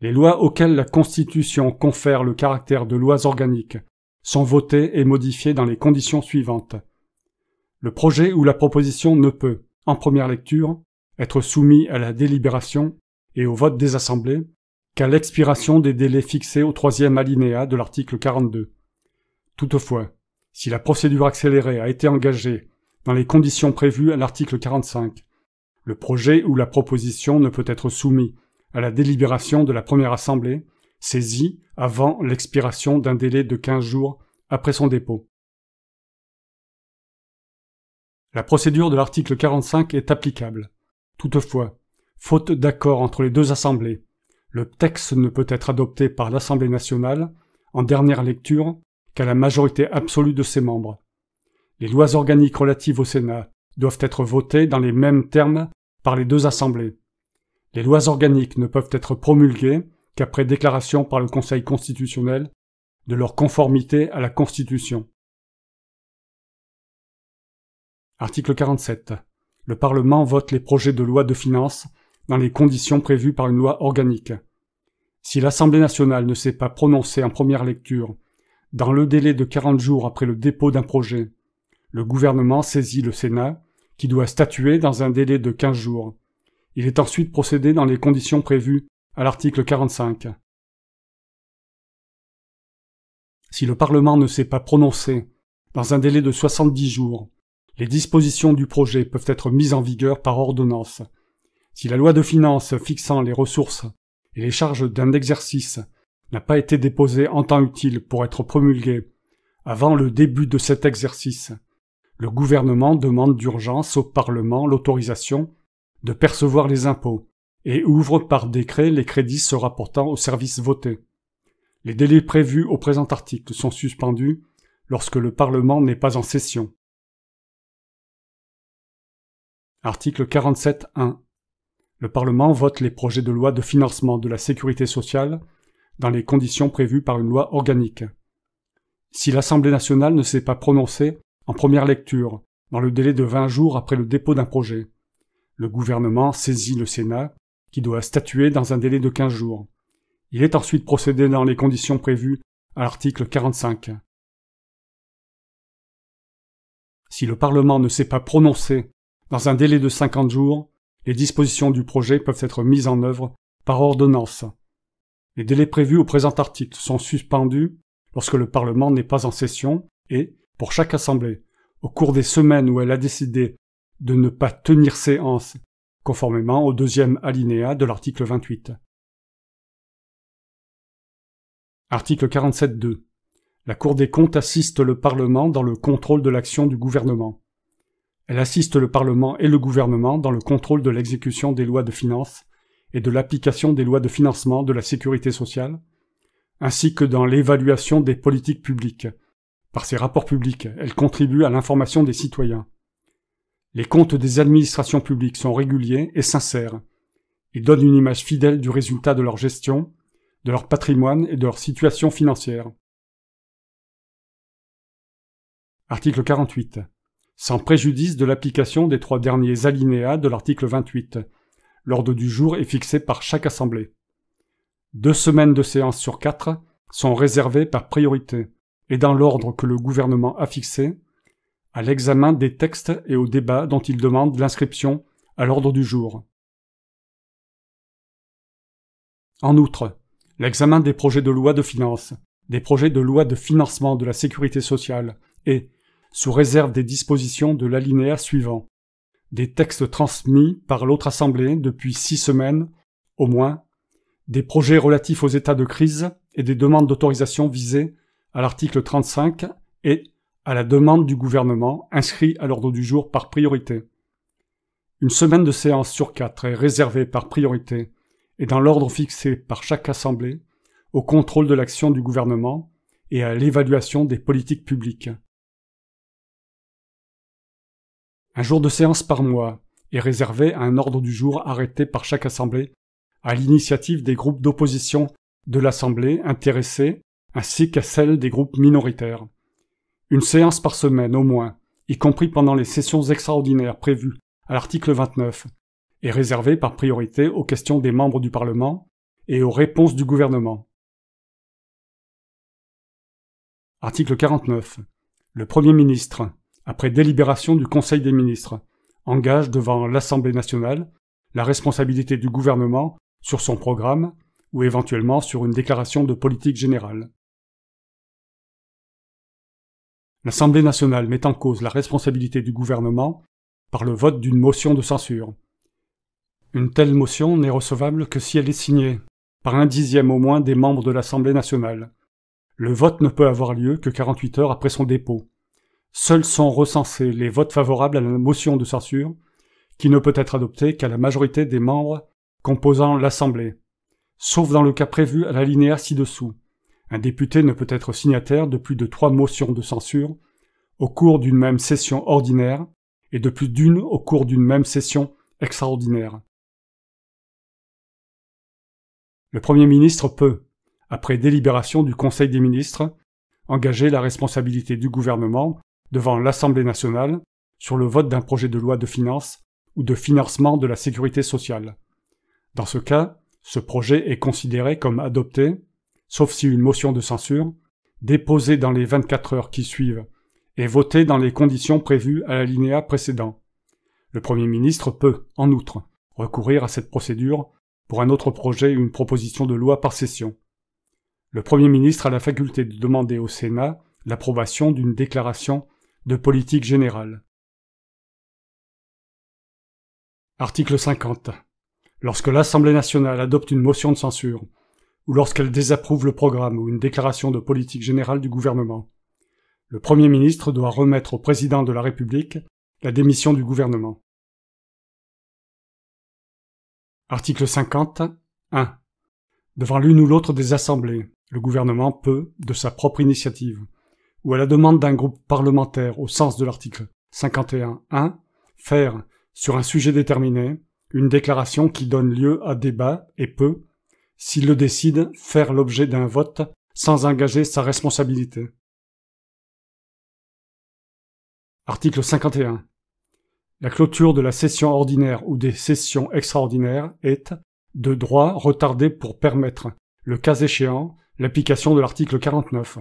Les lois auxquelles la Constitution confère le caractère de lois organiques sont votées et modifiées dans les conditions suivantes. Le projet ou la proposition ne peut, en première lecture, être soumis à la délibération et au vote des assemblées qu'à l'expiration des délais fixés au 3e alinéa de l'article 42. Toutefois, si la procédure accélérée a été engagée dans les conditions prévues à l'article 45, le projet ou la proposition ne peut être soumis à la délibération de la première assemblée, saisie avant l'expiration d'un délai de 15 jours après son dépôt. La procédure de l'article 45 est applicable. Toutefois, faute d'accord entre les deux assemblées, le texte ne peut être adopté par l'Assemblée nationale en dernière lecture qu'à la majorité absolue de ses membres. Les lois organiques relatives au Sénat doivent être votées dans les mêmes termes par les deux assemblées. Les lois organiques ne peuvent être promulguées qu'après déclaration par le Conseil constitutionnel de leur conformité à la Constitution. Article 47. Le Parlement vote les projets de loi de finances dans les conditions prévues par une loi organique. Si l'Assemblée nationale ne s'est pas prononcée en première lecture, dans le délai de 40 jours après le dépôt d'un projet, le gouvernement saisit le Sénat, qui doit statuer dans un délai de 15 jours. Il est ensuite procédé dans les conditions prévues à l'article 45. Si le Parlement ne s'est pas prononcé dans un délai de 70 jours, les dispositions du projet peuvent être mises en vigueur par ordonnance. Si la loi de finances fixant les ressources et les charges d'un exercice n'a pas été déposée en temps utile pour être promulguée avant le début de cet exercice, le gouvernement demande d'urgence au Parlement l'autorisation de percevoir les impôts et ouvre par décret les crédits se rapportant aux services votés. Les délais prévus au présent article sont suspendus lorsque le Parlement n'est pas en session. Article 47.1. Le Parlement vote les projets de loi de financement de la sécurité sociale dans les conditions prévues par une loi organique. Si l'Assemblée nationale ne s'est pas prononcée en première lecture dans le délai de 20 jours après le dépôt d'un projet, le gouvernement saisit le Sénat, qui doit statuer dans un délai de 15 jours. Il est ensuite procédé dans les conditions prévues à l'article 45. Si le Parlement ne s'est pas prononcé dans un délai de 50 jours, les dispositions du projet peuvent être mises en œuvre par ordonnance. Les délais prévus au présent article sont suspendus lorsque le Parlement n'est pas en session et, pour chaque assemblée, au cours des semaines où elle a décidé de ne pas tenir séance, conformément au 2e alinéa de l'article 28. Article 47.2. La Cour des comptes assiste le Parlement dans le contrôle de l'action du gouvernement. Elle assiste le Parlement et le gouvernement dans le contrôle de l'exécution des lois de finances et de l'application des lois de financement de la sécurité sociale, ainsi que dans l'évaluation des politiques publiques. Par ses rapports publics, elle contribue à l'information des citoyens. Les comptes des administrations publiques sont réguliers et sincères. Ils donnent une image fidèle du résultat de leur gestion, de leur patrimoine et de leur situation financière. Article 48. Sans préjudice de l'application des 3 derniers alinéas de l'article 28, l'ordre du jour est fixé par chaque assemblée. 2 semaines de séance sur 4 sont réservées par priorité, et dans l'ordre que le gouvernement a fixé, à l'examen des textes et au débat dont il demande l'inscription à l'ordre du jour. En outre, l'examen des projets de loi de finances, des projets de loi de financement de la sécurité sociale et, sous réserve des dispositions de l'alinéa suivant, des textes transmis par l'autre assemblée depuis 6 semaines, au moins, des projets relatifs aux états de crise et des demandes d'autorisation visées à l'article 35 et à la demande du gouvernement inscrits à l'ordre du jour par priorité. Une semaine de séance sur 4 est réservée par priorité et dans l'ordre fixé par chaque assemblée au contrôle de l'action du gouvernement et à l'évaluation des politiques publiques. Un jour de séance par mois est réservé à un ordre du jour arrêté par chaque assemblée à l'initiative des groupes d'opposition de l'assemblée intéressés ainsi qu'à celle des groupes minoritaires. Une séance par semaine au moins, y compris pendant les sessions extraordinaires prévues à l'article 29, est réservée par priorité aux questions des membres du Parlement et aux réponses du gouvernement. Article 49. Le Premier ministre, après délibération du Conseil des ministres, engage devant l'Assemblée nationale la responsabilité du gouvernement sur son programme ou éventuellement sur une déclaration de politique générale. L'Assemblée nationale met en cause la responsabilité du gouvernement par le vote d'une motion de censure. Une telle motion n'est recevable que si elle est signée par 1/10 au moins des membres de l'Assemblée nationale. Le vote ne peut avoir lieu que 48 heures après son dépôt. Seuls sont recensés les votes favorables à la motion de censure, qui ne peut être adoptée qu'à la majorité des membres composant l'Assemblée, sauf dans le cas prévu à l'alinéa ci-dessous. Un député ne peut être signataire de plus de 3 motions de censure au cours d'une même session ordinaire et de plus d'une au cours d'une même session extraordinaire. Le Premier ministre peut, après délibération du Conseil des ministres, engager la responsabilité du gouvernement devant l'Assemblée nationale sur le vote d'un projet de loi de finances ou de financement de la sécurité sociale. Dans ce cas, ce projet est considéré comme adopté, sauf si une motion de censure, déposée dans les 24 heures qui suivent, est votée dans les conditions prévues à l'alinéa précédent. Le Premier ministre peut, en outre, recourir à cette procédure pour un autre projet ou une proposition de loi par session. Le Premier ministre a la faculté de demander au Sénat l'approbation d'une déclaration de politique générale. Article 50. Lorsque l'Assemblée nationale adopte une motion de censure, ou lorsqu'elle désapprouve le programme ou une déclaration de politique générale du gouvernement, le Premier ministre doit remettre au Président de la République la démission du gouvernement. Article 50. 1. Devant l'une ou l'autre des assemblées, le gouvernement peut, de sa propre initiative, ou à la demande d'un groupe parlementaire au sens de l'article 51.1, faire, sur un sujet déterminé, une déclaration qui donne lieu à débat et peut, s'il le décide, faire l'objet d'un vote sans engager sa responsabilité. Article 51. La clôture de la session ordinaire ou des sessions extraordinaires est, de droit, retardée pour permettre, le cas échéant, l'application de l'article 49.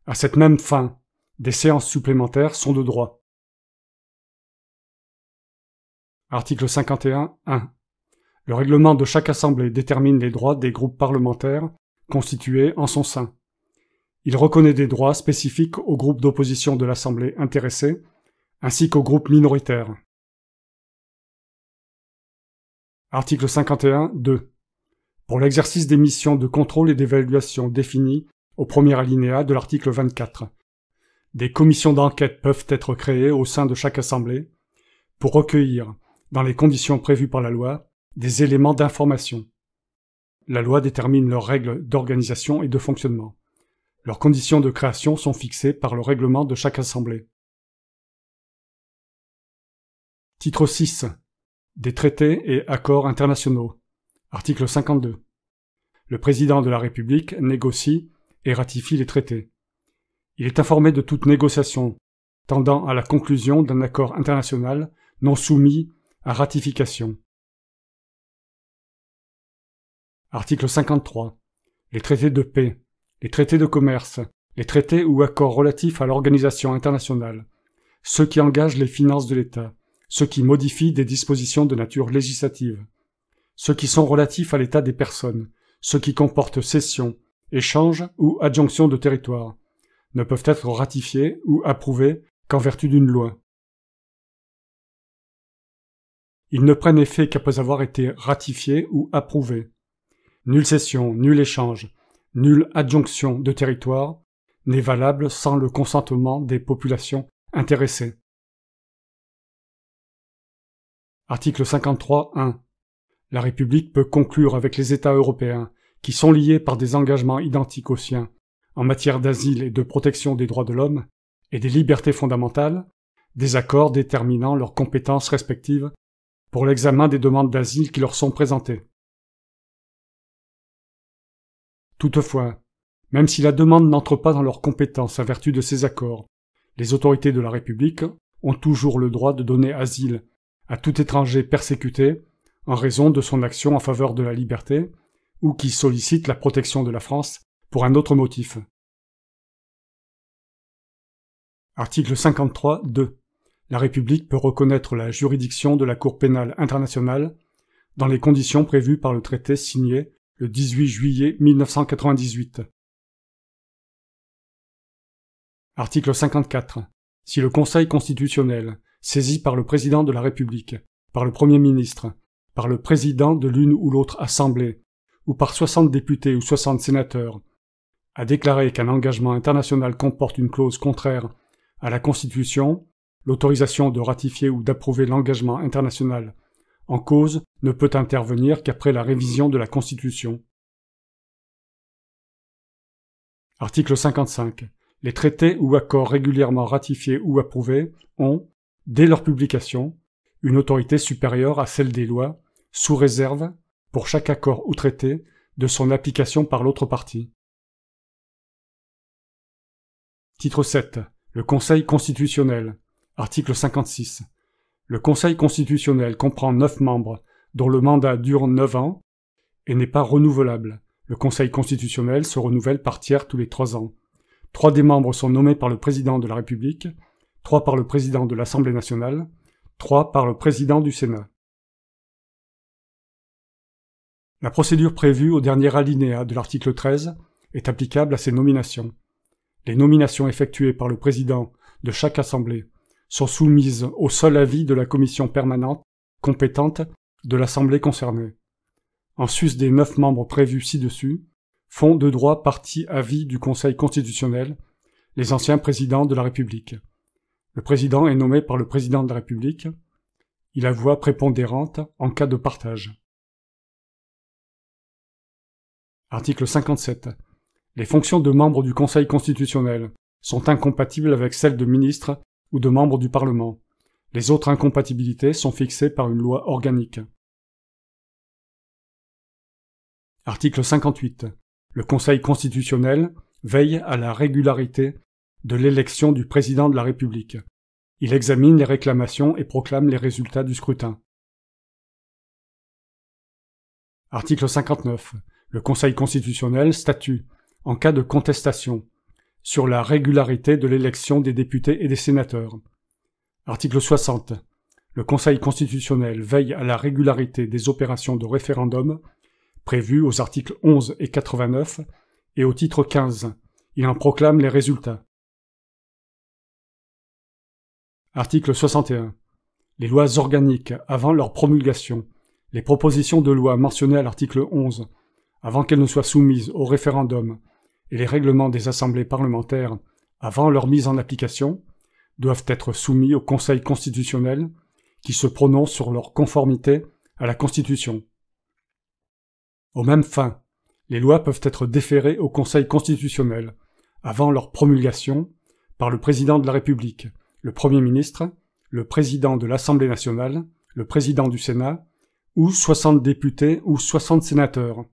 À cette même fin, des séances supplémentaires sont de droit. Article 51.1. Le règlement de chaque assemblée détermine les droits des groupes parlementaires constitués en son sein. Il reconnaît des droits spécifiques aux groupes d'opposition de l'assemblée intéressée, ainsi qu'aux groupes minoritaires. Article 51.2. Pour l'exercice des missions de contrôle et d'évaluation définies au premier alinéa de l'article 24, des commissions d'enquête peuvent être créées au sein de chaque assemblée pour recueillir, dans les conditions prévues par la loi, des éléments d'information. La loi détermine leurs règles d'organisation et de fonctionnement. Leurs conditions de création sont fixées par le règlement de chaque assemblée. Titre 6. Des traités et accords internationaux. Article 52. Le président de la République négocie et ratifie les traités. Il est informé de toute négociation tendant à la conclusion d'un accord international non soumis à ratification. Article 53. Les traités de paix, les traités de commerce, les traités ou accords relatifs à l'organisation internationale, ceux qui engagent les finances de l'État, ceux qui modifient des dispositions de nature législative, ceux qui sont relatifs à l'état des personnes, ceux qui comportent cession, échange ou adjonction de territoire, ne peuvent être ratifiés ou approuvés qu'en vertu d'une loi. Ils ne prennent effet qu'après avoir été ratifiés ou approuvés. Nulle cession, nul échange, nulle adjonction de territoire n'est valable sans le consentement des populations intéressées. Article 53.1. La République peut conclure avec les États européens, qui sont liés par des engagements identiques aux siens, en matière d'asile et de protection des droits de l'homme et des libertés fondamentales, des accords déterminant leurs compétences respectives pour l'examen des demandes d'asile qui leur sont présentées. Toutefois, Même si la demande n'entre pas dans leurs compétences à vertu de ces accords, les autorités de la République ont toujours le droit de donner asile à tout étranger persécuté en raison de son action en faveur de la liberté ou qui sollicite la protection de la France pour un autre motif. Article 53.2. La République peut reconnaître la juridiction de la Cour pénale internationale dans les conditions prévues par le traité signé le 18 juillet 1998. Article 54. Si le Conseil constitutionnel, saisi par le Président de la République, par le Premier ministre, par le Président de l'une ou l'autre Assemblée, ou par 60 députés ou 60 sénateurs, a déclaré qu'un engagement international comporte une clause contraire à la Constitution, l'autorisation de ratifier ou d'approuver l'engagement international en cause ne peut intervenir qu'après la révision de la Constitution. Article 55. Les traités ou accords régulièrement ratifiés ou approuvés ont, dès leur publication, une autorité supérieure à celle des lois, sous réserve, pour chaque accord ou traité, de son application par l'autre partie. Titre 7. Le Conseil constitutionnel. Article 56. Le Conseil constitutionnel comprend 9 membres, dont le mandat dure 9 ans et n'est pas renouvelable. Le Conseil constitutionnel se renouvelle par tiers tous les 3 ans. 3 des membres sont nommés par le Président de la République, 3 par le Président de l'Assemblée nationale, 3 par le Président du Sénat. La procédure prévue au dernier alinéa de l'article 13 est applicable à ces nominations. Les nominations effectuées par le Président de chaque Assemblée sont soumises au seul avis de la commission permanente compétente de l'Assemblée concernée. En sus des 9 membres prévus ci-dessus, font de droit partie avis du Conseil constitutionnel les anciens présidents de la République. Le président est nommé par le président de la République. Il a voix prépondérante en cas de partage. Article 57. Les fonctions de membres du Conseil constitutionnel sont incompatibles avec celles de ministres ou de membres du Parlement. Les autres incompatibilités sont fixées par une loi organique. Article 58. Le Conseil constitutionnel veille à la régularité de l'élection du président de la République. Il examine les réclamations et proclame les résultats du scrutin. Article 59. Le Conseil constitutionnel statue, en cas de contestation, sur la régularité de l'élection des députés et des sénateurs. Article 60. Le Conseil constitutionnel veille à la régularité des opérations de référendum prévues aux articles 11 et 89 et au titre 15. Il en proclame les résultats. Article 61. Les lois organiques avant leur promulgation, les propositions de loi mentionnées à l'article 11, avant qu'elles ne soient soumises au référendum, et les règlements des assemblées parlementaires avant leur mise en application, doivent être soumis au Conseil constitutionnel qui se prononce sur leur conformité à la Constitution. Aux mêmes fins, les lois peuvent être déférées au Conseil constitutionnel avant leur promulgation par le Président de la République, le Premier ministre, le Président de l'Assemblée nationale, le Président du Sénat, ou 60 députés ou 60 sénateurs.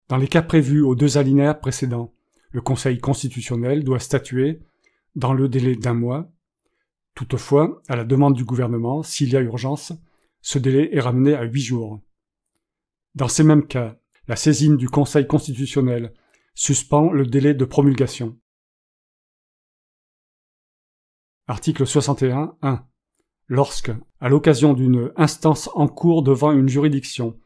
Dans les cas prévus aux 2 alinéas précédents, le Conseil constitutionnel doit statuer dans le délai d'1 mois. Toutefois, à la demande du gouvernement, s'il y a urgence, ce délai est ramené à 8 jours. Dans ces mêmes cas, la saisine du Conseil constitutionnel suspend le délai de promulgation. Article 61.1. Lorsque, à l'occasion d'une instance en cours devant une juridiction,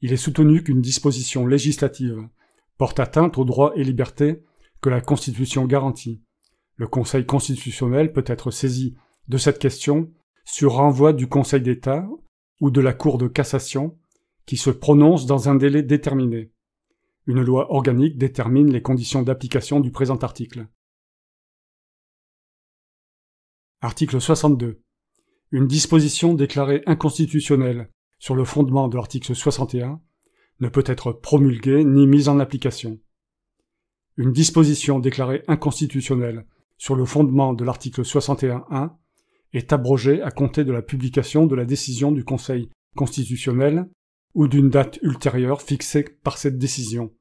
il est soutenu qu'une disposition législative porte atteinte aux droits et libertés que la Constitution garantit, le Conseil constitutionnel peut être saisi de cette question sur renvoi du Conseil d'État ou de la Cour de cassation qui se prononce dans un délai déterminé. Une loi organique détermine les conditions d'application du présent article. Article 62. Une disposition déclarée inconstitutionnelle sur le fondement de l'article 61 ne peut être promulguée ni mise en application. Une disposition déclarée inconstitutionnelle sur le fondement de l'article 61.1 est abrogée à compter de la publication de la décision du Conseil constitutionnel ou d'une date ultérieure fixée par cette décision.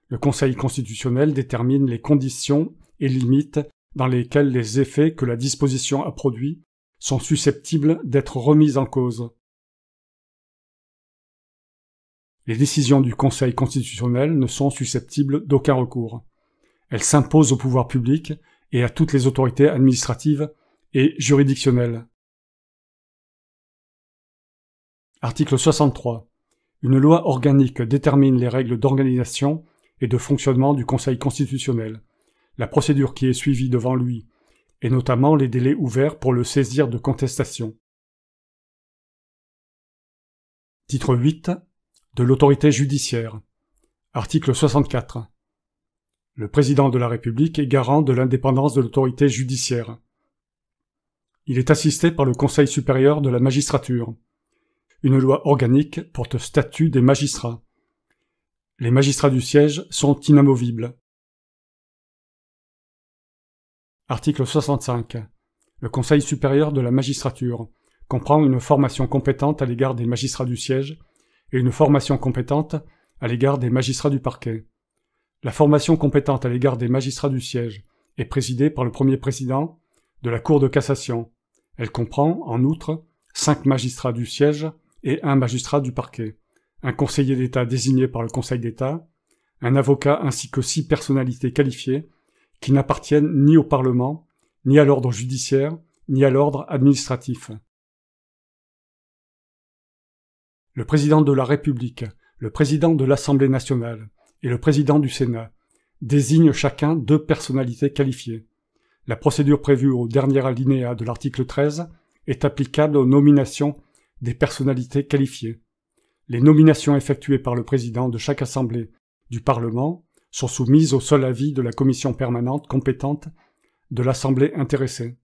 Le Conseil constitutionnel détermine les conditions et limites dans lesquelles les effets que la disposition a produits sont susceptibles d'être remis en cause. Les décisions du Conseil constitutionnel ne sont susceptibles d'aucun recours. Elles s'imposent au pouvoir public et à toutes les autorités administratives et juridictionnelles. Article 63. Une loi organique détermine les règles d'organisation et de fonctionnement du Conseil constitutionnel, la procédure qui est suivie devant lui, et notamment les délais ouverts pour le saisir de contestation. Titre 8. De l'autorité judiciaire. Article 64. Le président de la République est garant de l'indépendance de l'autorité judiciaire. Il est assisté par le Conseil supérieur de la magistrature. Une loi organique porte statut des magistrats. Les magistrats du siège sont inamovibles. Article 65. Le Conseil supérieur de la magistrature comprend une formation compétente à l'égard des magistrats du siège et une formation compétente à l'égard des magistrats du parquet. La formation compétente à l'égard des magistrats du siège est présidée par le premier président de la Cour de cassation. Elle comprend, en outre, 5 magistrats du siège et 1 magistrat du parquet, un conseiller d'État désigné par le Conseil d'État, un avocat ainsi que 6 personnalités qualifiées qui n'appartiennent ni au Parlement, ni à l'ordre judiciaire, ni à l'ordre administratif. Le président de la République, le président de l'Assemblée nationale et le président du Sénat désignent chacun 2 personnalités qualifiées. La procédure prévue au dernier alinéa de l'article 13 est applicable aux nominations des personnalités qualifiées. Les nominations effectuées par le président de chaque assemblée du Parlement sont soumises au seul avis de la commission permanente compétente de l'assemblée intéressée.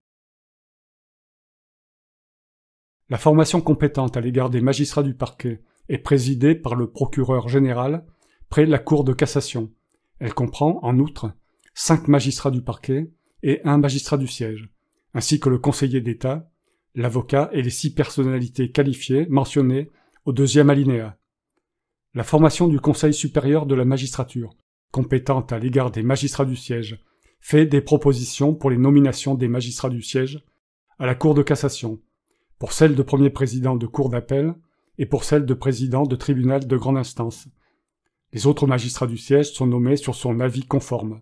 La formation compétente à l'égard des magistrats du parquet est présidée par le procureur général près la Cour de cassation. Elle comprend, en outre, 5 magistrats du parquet et 1 magistrat du siège, ainsi que le conseiller d'État, l'avocat et les 6 personnalités qualifiées mentionnées au 2e alinéa. La formation du Conseil supérieur de la magistrature, compétente à l'égard des magistrats du siège, fait des propositions pour les nominations des magistrats du siège à la Cour de cassation, pour celle de premier président de cour d'appel et pour celle de président de tribunal de grande instance. Les autres magistrats du siège sont nommés sur son avis conforme.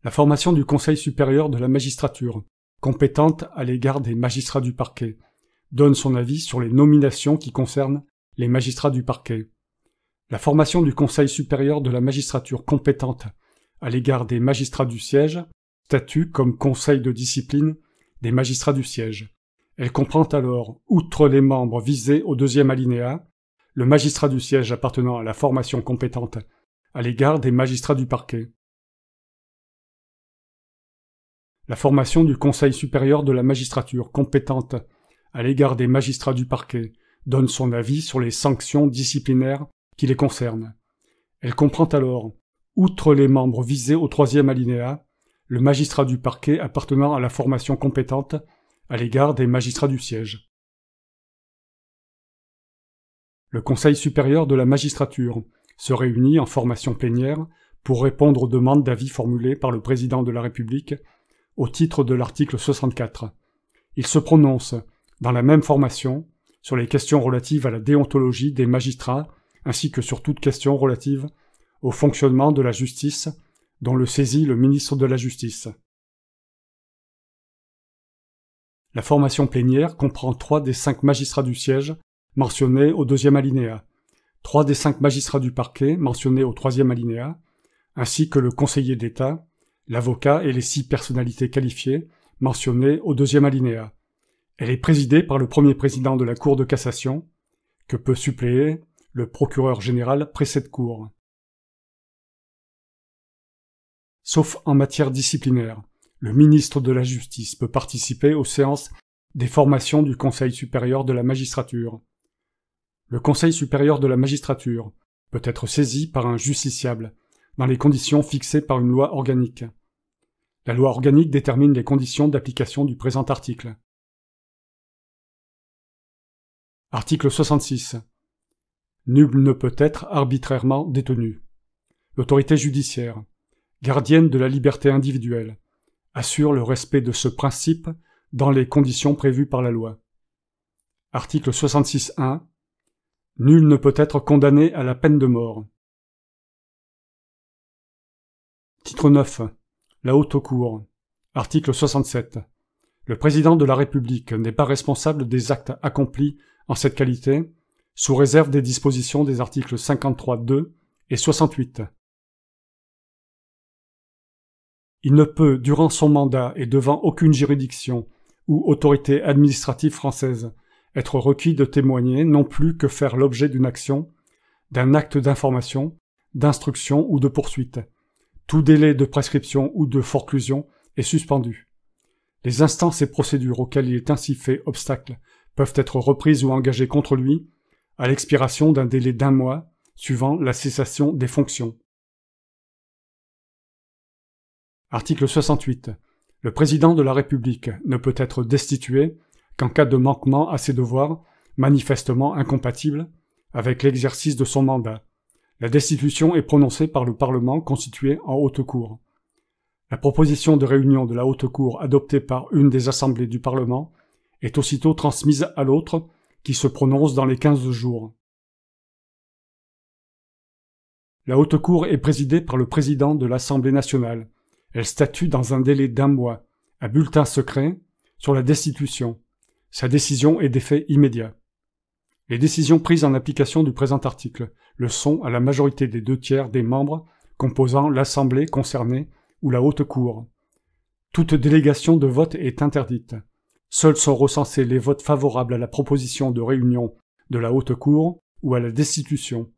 La formation du Conseil supérieur de la magistrature, compétente à l'égard des magistrats du parquet, donne son avis sur les nominations qui concernent les magistrats du parquet. La formation du Conseil supérieur de la magistrature compétente à l'égard des magistrats du siège statue comme conseil de discipline des magistrats du siège. Elle comprend alors, outre les membres visés au 2e alinéa, le magistrat du siège appartenant à la formation compétente à l'égard des magistrats du parquet. La formation du Conseil supérieur de la magistrature compétente à l'égard des magistrats du parquet donne son avis sur les sanctions disciplinaires qui les concernent. Elle comprend alors, outre les membres visés au 3e alinéa, le magistrat du parquet appartenant à la formation compétente à l'égard des magistrats du siège. Le Conseil supérieur de la magistrature se réunit en formation plénière pour répondre aux demandes d'avis formulées par le président de la République au titre de l'article 64. Il se prononce, dans la même formation, sur les questions relatives à la déontologie des magistrats ainsi que sur toute question relative au fonctionnement de la justice dont le saisit le ministre de la Justice. La formation plénière comprend 3 des 5 magistrats du siège mentionnés au 2e alinéa, 3 des 5 magistrats du parquet mentionnés au 3e alinéa, ainsi que le conseiller d'État, l'avocat et les 6 personnalités qualifiées mentionnées au 2e alinéa. Elle est présidée par le premier président de la Cour de cassation, que peut suppléer le procureur général près cette cour. Sauf en matière disciplinaire, le ministre de la Justice peut participer aux séances des formations du Conseil supérieur de la magistrature. Le Conseil supérieur de la magistrature peut être saisi par un justiciable, dans les conditions fixées par une loi organique. La loi organique détermine les conditions d'application du présent article. Article 66. Nul ne peut être arbitrairement détenu. L'autorité judiciaire, gardienne de la liberté individuelle, assure le respect de ce principe dans les conditions prévues par la loi. Article 66.1. Nul ne peut être condamné à la peine de mort. Titre 9. La Haute Cour. Article 67. Le président de la République n'est pas responsable des actes accomplis en cette qualité, sous réserve des dispositions des articles 53.2 et 68. Il ne peut, durant son mandat et devant aucune juridiction ou autorité administrative française, être requis de témoigner non plus que faire l'objet d'une action, d'un acte d'information, d'instruction ou de poursuite. Tout délai de prescription ou de forclusion est suspendu. Les instances et procédures auxquelles il est ainsi fait obstacle peuvent être reprises ou engagées contre lui à l'expiration d'un délai d'1 mois suivant la cessation des fonctions. Article 68. Le président de la République ne peut être destitué qu'en cas de manquement à ses devoirs manifestement incompatibles avec l'exercice de son mandat. La destitution est prononcée par le Parlement constitué en haute cour. La proposition de réunion de la haute cour adoptée par une des assemblées du Parlement est aussitôt transmise à l'autre qui se prononce dans les 15 jours. La haute cour est présidée par le président de l'Assemblée nationale. Elle statue dans un délai d'1 mois, à bulletin secret, sur la destitution. Sa décision est d'effet immédiat. Les décisions prises en application du présent article le sont à la majorité des 2/3 des membres composant l'Assemblée concernée ou la haute cour. Toute délégation de vote est interdite. Seuls sont recensés les votes favorables à la proposition de réunion de la haute cour ou à la destitution.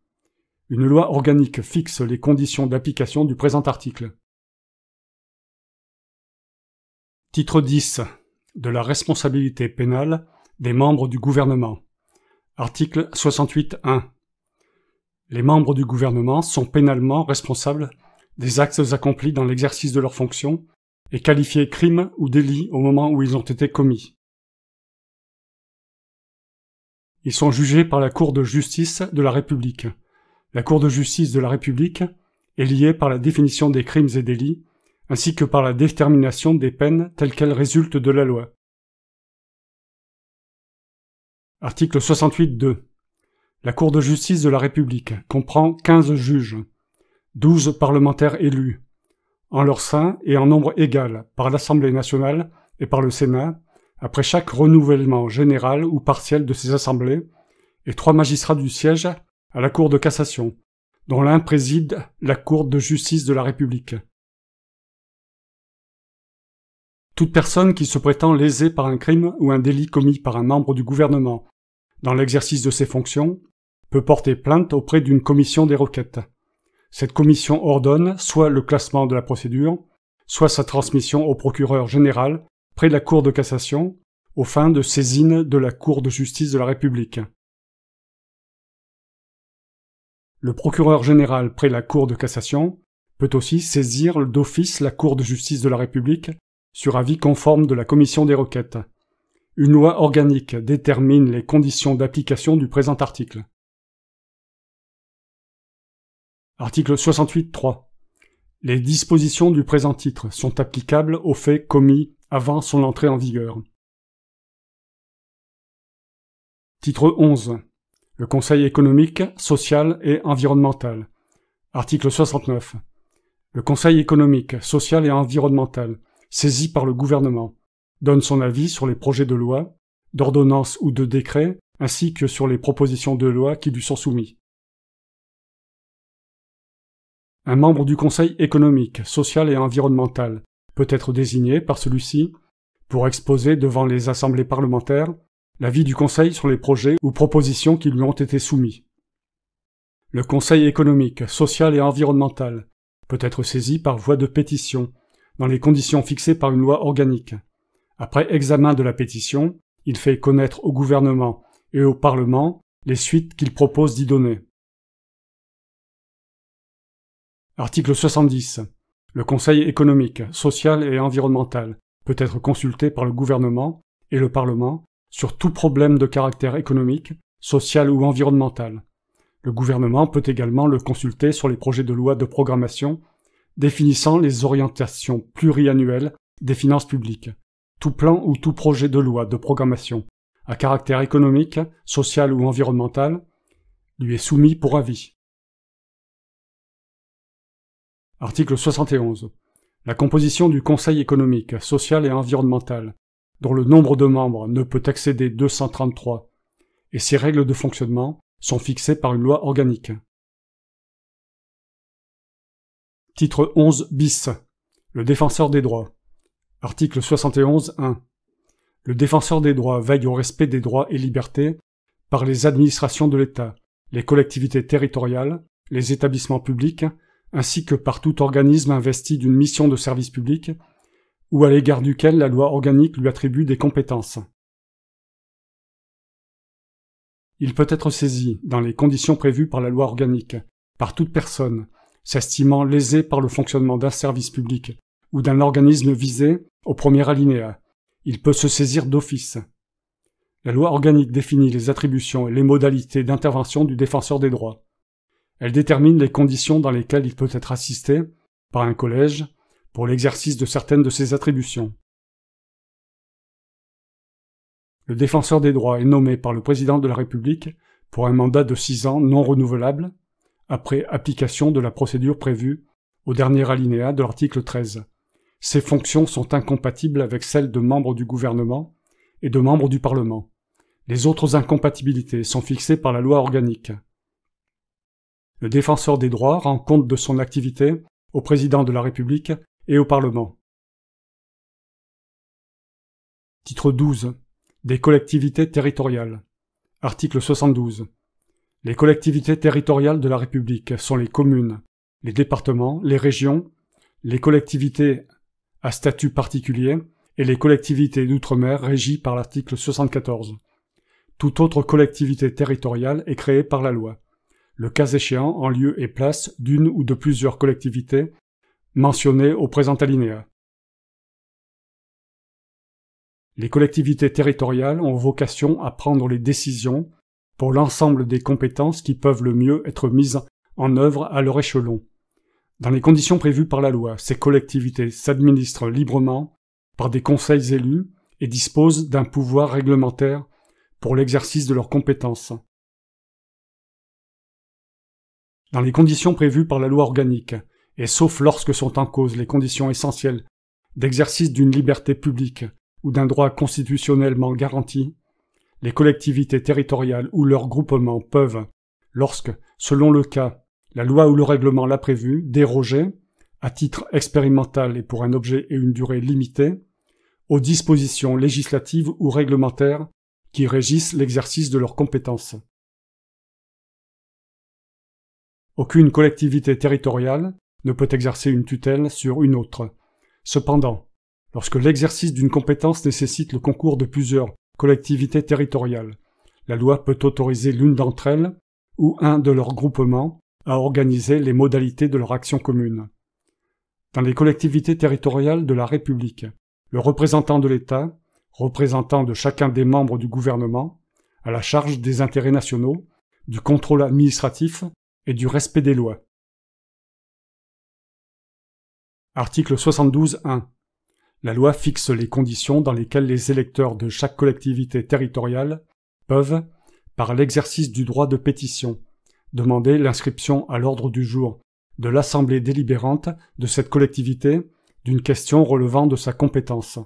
Une loi organique fixe les conditions d'application du présent article. Titre 10. De la responsabilité pénale des membres du gouvernement. Article 68.1. Les membres du gouvernement sont pénalement responsables des actes accomplis dans l'exercice de leurs fonctions et qualifiés crimes ou délits au moment où ils ont été commis. Ils sont jugés par la Cour de justice de la République. La Cour de justice de la République est liée par la définition des crimes et délits ainsi que par la détermination des peines telles qu'elles résultent de la loi. Article 68.2. La Cour de justice de la République comprend 15 juges, 12 parlementaires élus, en leur sein et en nombre égal par l'Assemblée nationale et par le Sénat, après chaque renouvellement général ou partiel de ces assemblées, et 3 magistrats du siège à la Cour de cassation, dont l'un préside la Cour de justice de la République. Toute personne qui se prétend lésée par un crime ou un délit commis par un membre du gouvernement dans l'exercice de ses fonctions peut porter plainte auprès d'une commission des requêtes. Cette commission ordonne soit le classement de la procédure, soit sa transmission au procureur général près de la Cour de cassation, aux fins de saisine de la Cour de justice de la République. Le procureur général près la Cour de cassation peut aussi saisir d'office la Cour de justice de la République sur avis conforme de la commission des requêtes. Une loi organique détermine les conditions d'application du présent article. Article 68.3. Les dispositions du présent titre sont applicables aux faits commis avant son entrée en vigueur. Titre 11. Le Conseil économique, social et environnemental. Article 69. Le Conseil économique, social et environnemental, saisi par le gouvernement, donne son avis sur les projets de loi, d'ordonnances ou de décrets, ainsi que sur les propositions de loi qui lui sont soumis. Un membre du Conseil économique, social et environnemental peut être désigné par celui-ci pour exposer devant les assemblées parlementaires l'avis du Conseil sur les projets ou propositions qui lui ont été soumis. Le Conseil économique, social et environnemental peut être saisi par voie de pétition, dans les conditions fixées par une loi organique. Après examen de la pétition, il fait connaître au gouvernement et au Parlement les suites qu'il propose d'y donner. Article 70. Le Conseil économique, social et environnemental peut être consulté par le gouvernement et le Parlement sur tout problème de caractère économique, social ou environnemental. Le gouvernement peut également le consulter sur les projets de loi de programmation définissant les orientations pluriannuelles des finances publiques. Tout plan ou tout projet de loi de programmation à caractère économique, social ou environnemental lui est soumis pour avis. Article 71. La composition du Conseil économique, social et environnemental, dont le nombre de membres ne peut excéder 233, et ses règles de fonctionnement sont fixées par une loi organique. Titre 11 bis. Le défenseur des droits. Article 71.1. Le défenseur des droits veille au respect des droits et libertés par les administrations de l'État, les collectivités territoriales, les établissements publics, ainsi que par tout organisme investi d'une mission de service public ou à l'égard duquel la loi organique lui attribue des compétences. Il peut être saisi, dans les conditions prévues par la loi organique, par toute personne s'estimant lésée par le fonctionnement d'un service public ou d'un organisme visé au premier alinéa. Il peut se saisir d'office. La loi organique définit les attributions et les modalités d'intervention du défenseur des droits. Elle détermine les conditions dans lesquelles il peut être assisté par un collège pour l'exercice de certaines de ses attributions. Le défenseur des droits est nommé par le président de la République pour un mandat de 6 ans non renouvelable, après application de la procédure prévue au dernier alinéa de l'article 13. Ces fonctions sont incompatibles avec celles de membres du gouvernement et de membres du Parlement. Les autres incompatibilités sont fixées par la loi organique. Le défenseur des droits rend compte de son activité au président de la République et au Parlement. Titre 12. Des collectivités territoriales. Article 72. Les collectivités territoriales de la République sont les communes, les départements, les régions, les collectivités à statut particulier et les collectivités d'outre-mer régies par l'article 74. Toute autre collectivité territoriale est créée par la loi, le cas échéant en lieu et place d'une ou de plusieurs collectivités mentionnées au présent alinéa. Les collectivités territoriales ont vocation à prendre les décisions pour l'ensemble des compétences qui peuvent le mieux être mises en œuvre à leur échelon. Dans les conditions prévues par la loi, ces collectivités s'administrent librement par des conseils élus et disposent d'un pouvoir réglementaire pour l'exercice de leurs compétences. Dans les conditions prévues par la loi organique, et sauf lorsque sont en cause les conditions essentielles d'exercice d'une liberté publique ou d'un droit constitutionnellement garanti, les collectivités territoriales ou leurs groupements peuvent, lorsque, selon le cas, la loi ou le règlement l'a prévu, déroger, à titre expérimental et pour un objet et une durée limitée, aux dispositions législatives ou réglementaires qui régissent l'exercice de leurs compétences. Aucune collectivité territoriale ne peut exercer une tutelle sur une autre. Cependant, lorsque l'exercice d'une compétence nécessite le concours de plusieurs collectivités territoriales, la loi peut autoriser l'une d'entre elles ou un de leurs groupements à organiser les modalités de leur action commune. Dans les collectivités territoriales de la République, le représentant de l'État, représentant de chacun des membres du gouvernement, a la charge des intérêts nationaux, du contrôle administratif et du respect des lois. Article 72.1. La loi fixe les conditions dans lesquelles les électeurs de chaque collectivité territoriale peuvent, par l'exercice du droit de pétition, demander l'inscription à l'ordre du jour de l'assemblée délibérante de cette collectivité d'une question relevant de sa compétence.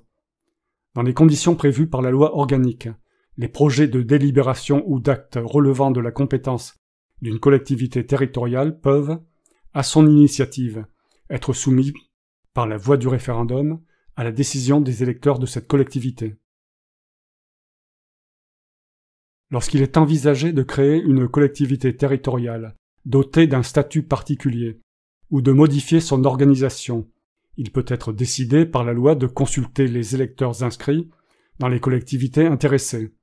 Dans les conditions prévues par la loi organique, les projets de délibération ou d'actes relevant de la compétence d'une collectivité territoriale peuvent, à son initiative, être soumis, par la voie du référendum, à la décision des électeurs de cette collectivité. Lorsqu'il est envisagé de créer une collectivité territoriale dotée d'un statut particulier ou de modifier son organisation, il peut être décidé par la loi de consulter les électeurs inscrits dans les collectivités intéressées.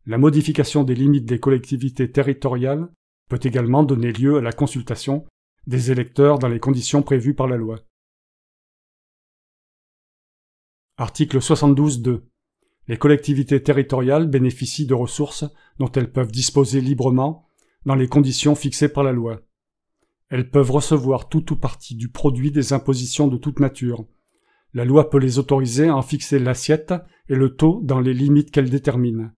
La modification des limites des collectivités territoriales peut également donner lieu à la consultation des électeurs dans les conditions prévues par la loi. Article 72.2. Les collectivités territoriales bénéficient de ressources dont elles peuvent disposer librement dans les conditions fixées par la loi. Elles peuvent recevoir tout ou partie du produit des impositions de toute nature. La loi peut les autoriser à en fixer l'assiette et le taux dans les limites qu'elle détermine.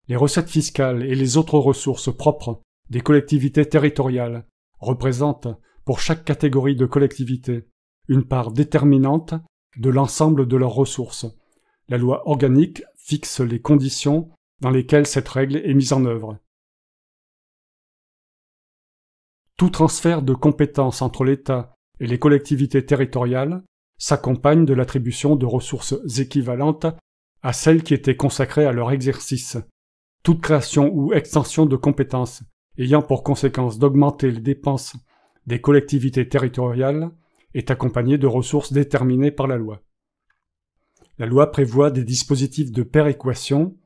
Les recettes fiscales et les autres ressources propres des collectivités territoriales représentent, pour chaque catégorie de collectivités, une part déterminante de l'ensemble de leurs ressources. La loi organique fixe les conditions dans lesquelles cette règle est mise en œuvre. Tout transfert de compétences entre l'État et les collectivités territoriales s'accompagne de l'attribution de ressources équivalentes à celles qui étaient consacrées à leur exercice. Toute création ou extension de compétences ayant pour conséquence d'augmenter les dépenses des collectivités territoriales est accompagnée de ressources déterminées par la loi. La loi prévoit des dispositifs de péréquation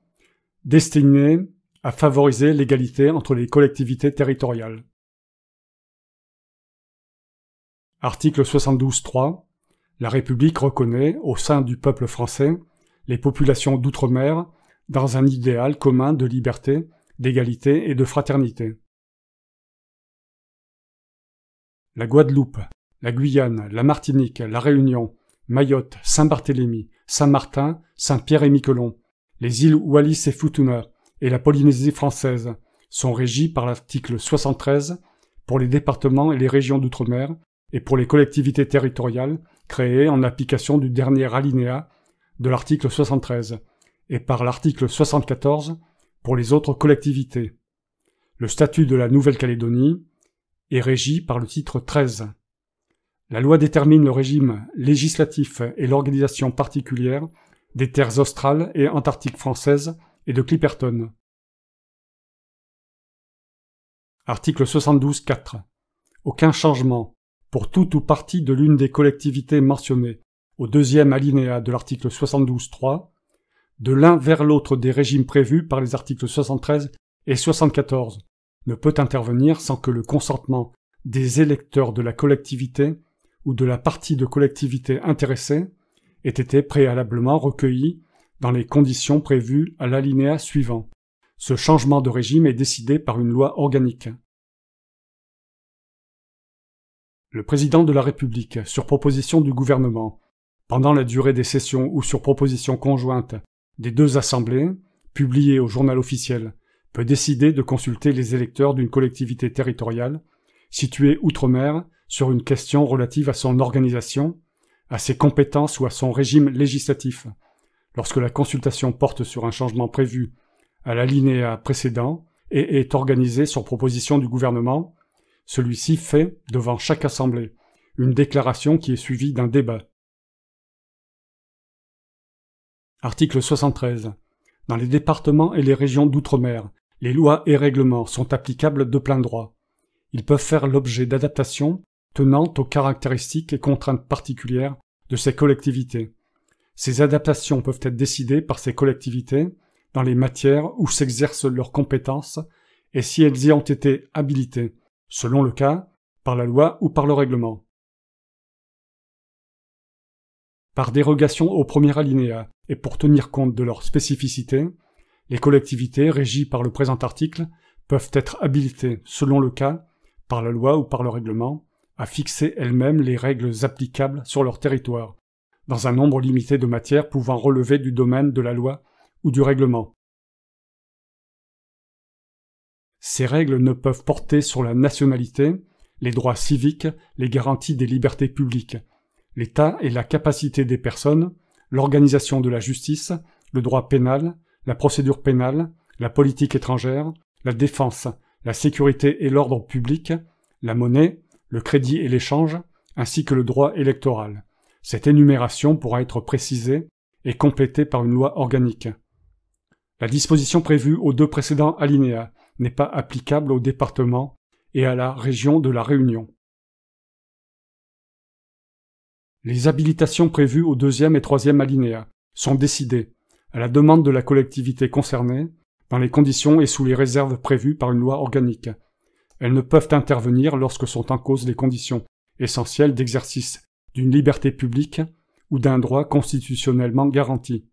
destinés à favoriser l'égalité entre les collectivités territoriales. Article 72.3. La République reconnaît, au sein du peuple français, les populations d'outre-mer dans un idéal commun de liberté, d'égalité et de fraternité. La Guadeloupe, la Guyane, la Martinique, la Réunion, Mayotte, Saint-Barthélemy, Saint-Martin, Saint-Pierre-et-Miquelon, les îles Wallis et Futuna et la Polynésie française sont régies par l'article 73 pour les départements et les régions d'outre-mer et pour les collectivités territoriales créées en application du dernier alinéa de l'article 73 et par l'article 74 pour les autres collectivités. Le statut de la Nouvelle-Calédonie est régi par le titre 13. La loi détermine le régime législatif et l'organisation particulière des terres australes et antarctiques françaises et de Clipperton. Article 72.4. Aucun changement, pour toute ou partie de l'une des collectivités mentionnées au deuxième alinéa de l'article 72.3, de l'un vers l'autre des régimes prévus par les articles 73 et 74, ne peut intervenir sans que le consentement des électeurs de la collectivité ou de la partie de collectivité intéressée ait été préalablement recueilli dans les conditions prévues à l'alinéa suivant. Ce changement de régime est décidé par une loi organique. Le président de la République, sur proposition du gouvernement, pendant la durée des sessions ou sur proposition conjointe des deux assemblées, publiées au journal officiel, peut décider de consulter les électeurs d'une collectivité territoriale située outre-mer sur une question relative à son organisation, à ses compétences ou à son régime législatif. Lorsque la consultation porte sur un changement prévu à l'alinéa précédent et est organisée sur proposition du gouvernement, celui-ci fait, devant chaque assemblée, une déclaration qui est suivie d'un débat. Article 73. Dans les départements et les régions d'outre-mer, les lois et règlements sont applicables de plein droit. Ils peuvent faire l'objet d'adaptations tenant aux caractéristiques et contraintes particulières de ces collectivités. Ces adaptations peuvent être décidées par ces collectivités dans les matières où s'exercent leurs compétences et si elles y ont été habilitées, selon le cas, par la loi ou par le règlement. Par dérogation au premier alinéa et pour tenir compte de leurs spécificités, les collectivités régies par le présent article peuvent être habilitées, selon le cas, par la loi ou par le règlement, à fixer elles-mêmes les règles applicables sur leur territoire, dans un nombre limité de matières pouvant relever du domaine de la loi ou du règlement. Ces règles ne peuvent porter sur la nationalité, les droits civiques, les garanties des libertés publiques, l'État et la capacité des personnes, l'organisation de la justice, le droit pénal, la procédure pénale, la politique étrangère, la défense, la sécurité et l'ordre public, la monnaie, le crédit et l'échange, ainsi que le droit électoral. Cette énumération pourra être précisée et complétée par une loi organique. La disposition prévue aux deux précédents alinéas n'est pas applicable au département et à la région de la Réunion. Les habilitations prévues au deuxième et troisième alinéa sont décidées, à la demande de la collectivité concernée, dans les conditions et sous les réserves prévues par une loi organique. Elles ne peuvent intervenir lorsque sont en cause les conditions essentielles d'exercice d'une liberté publique ou d'un droit constitutionnellement garanti.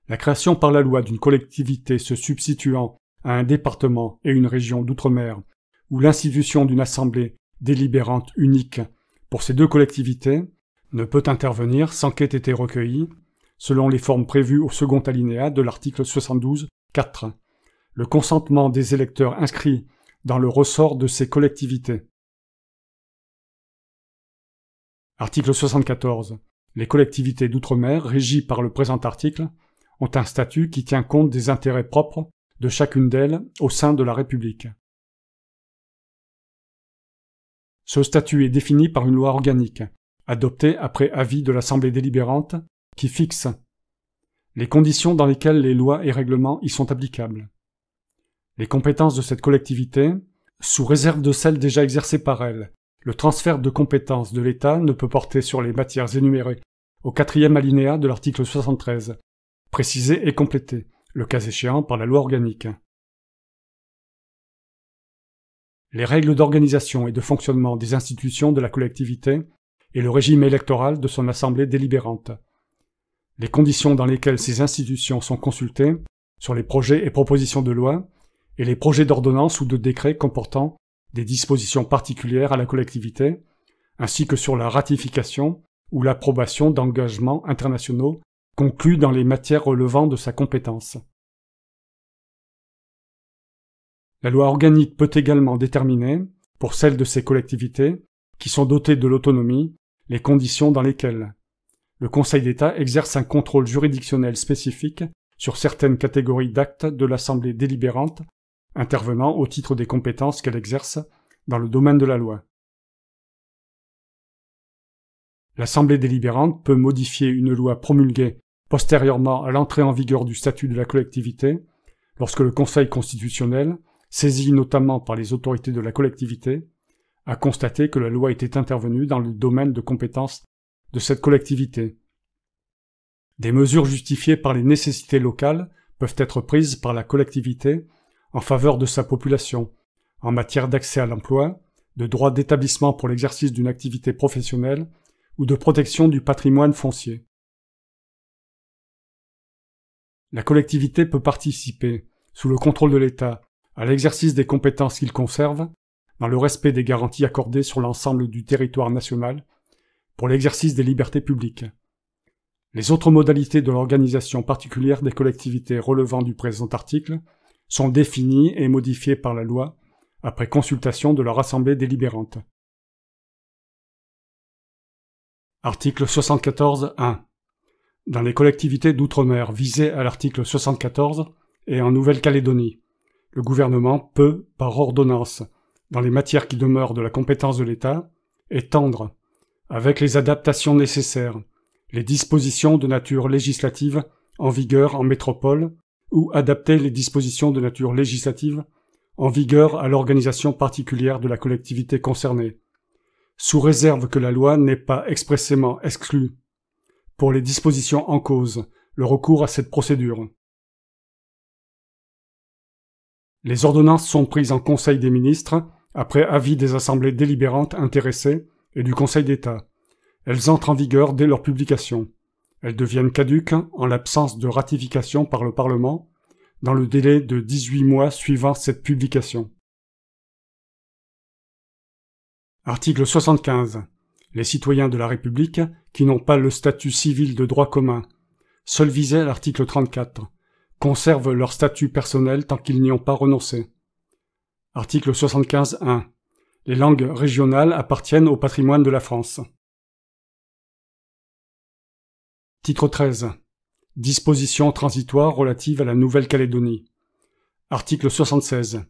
La création par la loi d'une collectivité se substituant à un département et une région d'outre-mer, ou l'institution d'une assemblée délibérante unique pour ces deux collectivités, ne peut intervenir sans qu'ait été recueilli, selon les formes prévues au second alinéa de l'article 72.4, le consentement des électeurs inscrits dans le ressort de ces collectivités. Article 74. Les collectivités d'outre-mer régies par le présent article ont un statut qui tient compte des intérêts propres de chacune d'elles au sein de la République. Ce statut est défini par une loi organique, adoptée après avis de l'Assemblée délibérante, qui fixe les conditions dans lesquelles les lois et règlements y sont applicables, les compétences de cette collectivité, sous réserve de celles déjà exercées par elle. Le transfert de compétences de l'État ne peut porter sur les matières énumérées au 4e alinéa de l'article 73, précisé et complété, le cas échéant par la loi organique. Les règles d'organisation et de fonctionnement des institutions de la collectivité et le régime électoral de son assemblée délibérante. Les conditions dans lesquelles ces institutions sont consultées sur les projets et propositions de loi et les projets d'ordonnance ou de décret comportant des dispositions particulières à la collectivité, ainsi que sur la ratification ou l'approbation d'engagements internationaux conclus dans les matières relevant de sa compétence. La loi organique peut également déterminer, pour celles de ces collectivités qui sont dotées de l'autonomie, les conditions dans lesquelles le Conseil d'État exerce un contrôle juridictionnel spécifique sur certaines catégories d'actes de l'Assemblée délibérante intervenant au titre des compétences qu'elle exerce dans le domaine de la loi. L'Assemblée délibérante peut modifier une loi promulguée postérieurement à l'entrée en vigueur du statut de la collectivité lorsque le Conseil constitutionnel, saisi notamment par les autorités de la collectivité, a constaté que la loi était intervenue dans le domaine de compétences de cette collectivité. Des mesures justifiées par les nécessités locales peuvent être prises par la collectivité en faveur de sa population, en matière d'accès à l'emploi, de droit d'établissement pour l'exercice d'une activité professionnelle ou de protection du patrimoine foncier. La collectivité peut participer, sous le contrôle de l'État, à l'exercice des compétences qu'il conserve, dans le respect des garanties accordées sur l'ensemble du territoire national, pour l'exercice des libertés publiques. Les autres modalités de l'organisation particulière des collectivités relevant du présent article sont définies et modifiées par la loi, après consultation de leur assemblée délibérante. Article 74.1. Dans les collectivités d'outre-mer visées à l'article 74 et en Nouvelle-Calédonie, le gouvernement peut, par ordonnance, dans les matières qui demeurent de la compétence de l'État, étendre, avec les adaptations nécessaires, les dispositions de nature législative en vigueur en métropole ou adapter les dispositions de nature législative en vigueur à l'organisation particulière de la collectivité concernée, sous réserve que la loi n'ait pas expressément exclu, pour les dispositions en cause, le recours à cette procédure. Les ordonnances sont prises en Conseil des ministres après avis des assemblées délibérantes intéressées et du Conseil d'État. Elles entrent en vigueur dès leur publication. Elles deviennent caduques en l'absence de ratification par le Parlement dans le délai de 18 mois suivant cette publication. Article 75. Les citoyens de la République qui n'ont pas le statut civil de droit commun, seul visé à l'article 34, conservent leur statut personnel tant qu'ils n'y ont pas renoncé. Article 75.1. Les langues régionales appartiennent au patrimoine de la France. Titre 13. Dispositions transitoires relatives à la Nouvelle-Calédonie. Article 76.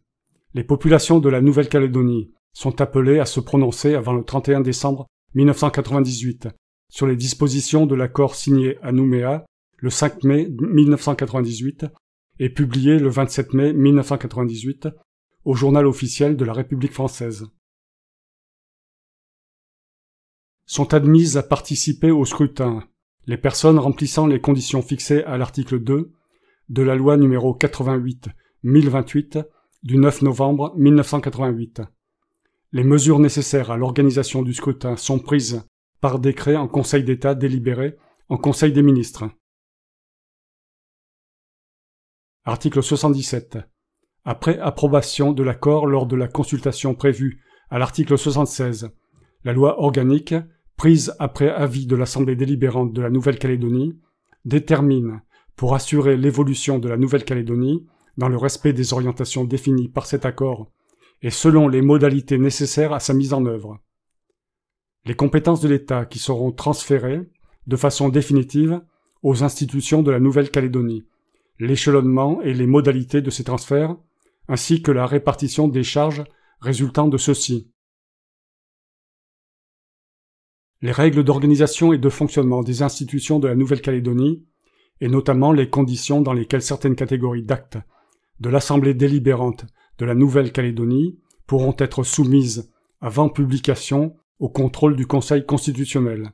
Les populations de la Nouvelle-Calédonie sont appelées à se prononcer avant le 31 décembre 1998 sur les dispositions de l'accord signé à Nouméa le 5 mai 1998 et publié le 27 mai 1998 au Journal officiel de la République française. Sont admises à participer au scrutin les personnes remplissant les conditions fixées à l'article 2 de la loi numéro 88-1028 du 9 novembre 1988. Les mesures nécessaires à l'organisation du scrutin sont prises par décret en Conseil d'État délibéré en Conseil des ministres. Article 77. Après approbation de l'accord lors de la consultation prévue à l'article 76, la loi organique, prise après avis de l'Assemblée délibérante de la Nouvelle-Calédonie, détermine, pour assurer l'évolution de la Nouvelle-Calédonie, dans le respect des orientations définies par cet accord et selon les modalités nécessaires à sa mise en œuvre, les compétences de l'État qui seront transférées, de façon définitive, aux institutions de la Nouvelle-Calédonie, l'échelonnement et les modalités de ces transferts, ainsi que la répartition des charges résultant de ceux-ci. Les règles d'organisation et de fonctionnement des institutions de la Nouvelle-Calédonie, et notamment les conditions dans lesquelles certaines catégories d'actes de l'Assemblée délibérante de la Nouvelle-Calédonie pourront être soumises, avant publication, au contrôle du Conseil constitutionnel.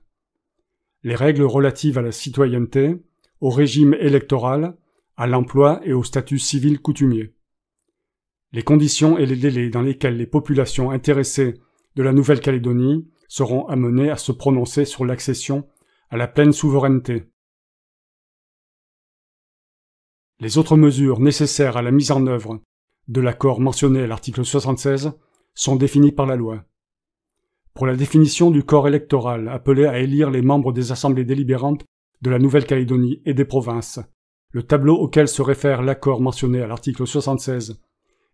Les règles relatives à la citoyenneté, au régime électoral, à l'emploi et au statut civil coutumier. Les conditions et les délais dans lesquels les populations intéressées de la Nouvelle-Calédonie seront amenées à se prononcer sur l'accession à la pleine souveraineté. Les autres mesures nécessaires à la mise en œuvre de l'accord mentionné à l'article 76 sont définies par la loi. Pour la définition du corps électoral appelé à élire les membres des assemblées délibérantes de la Nouvelle-Calédonie et des provinces, le tableau auquel se réfère l'accord mentionné à l'article 76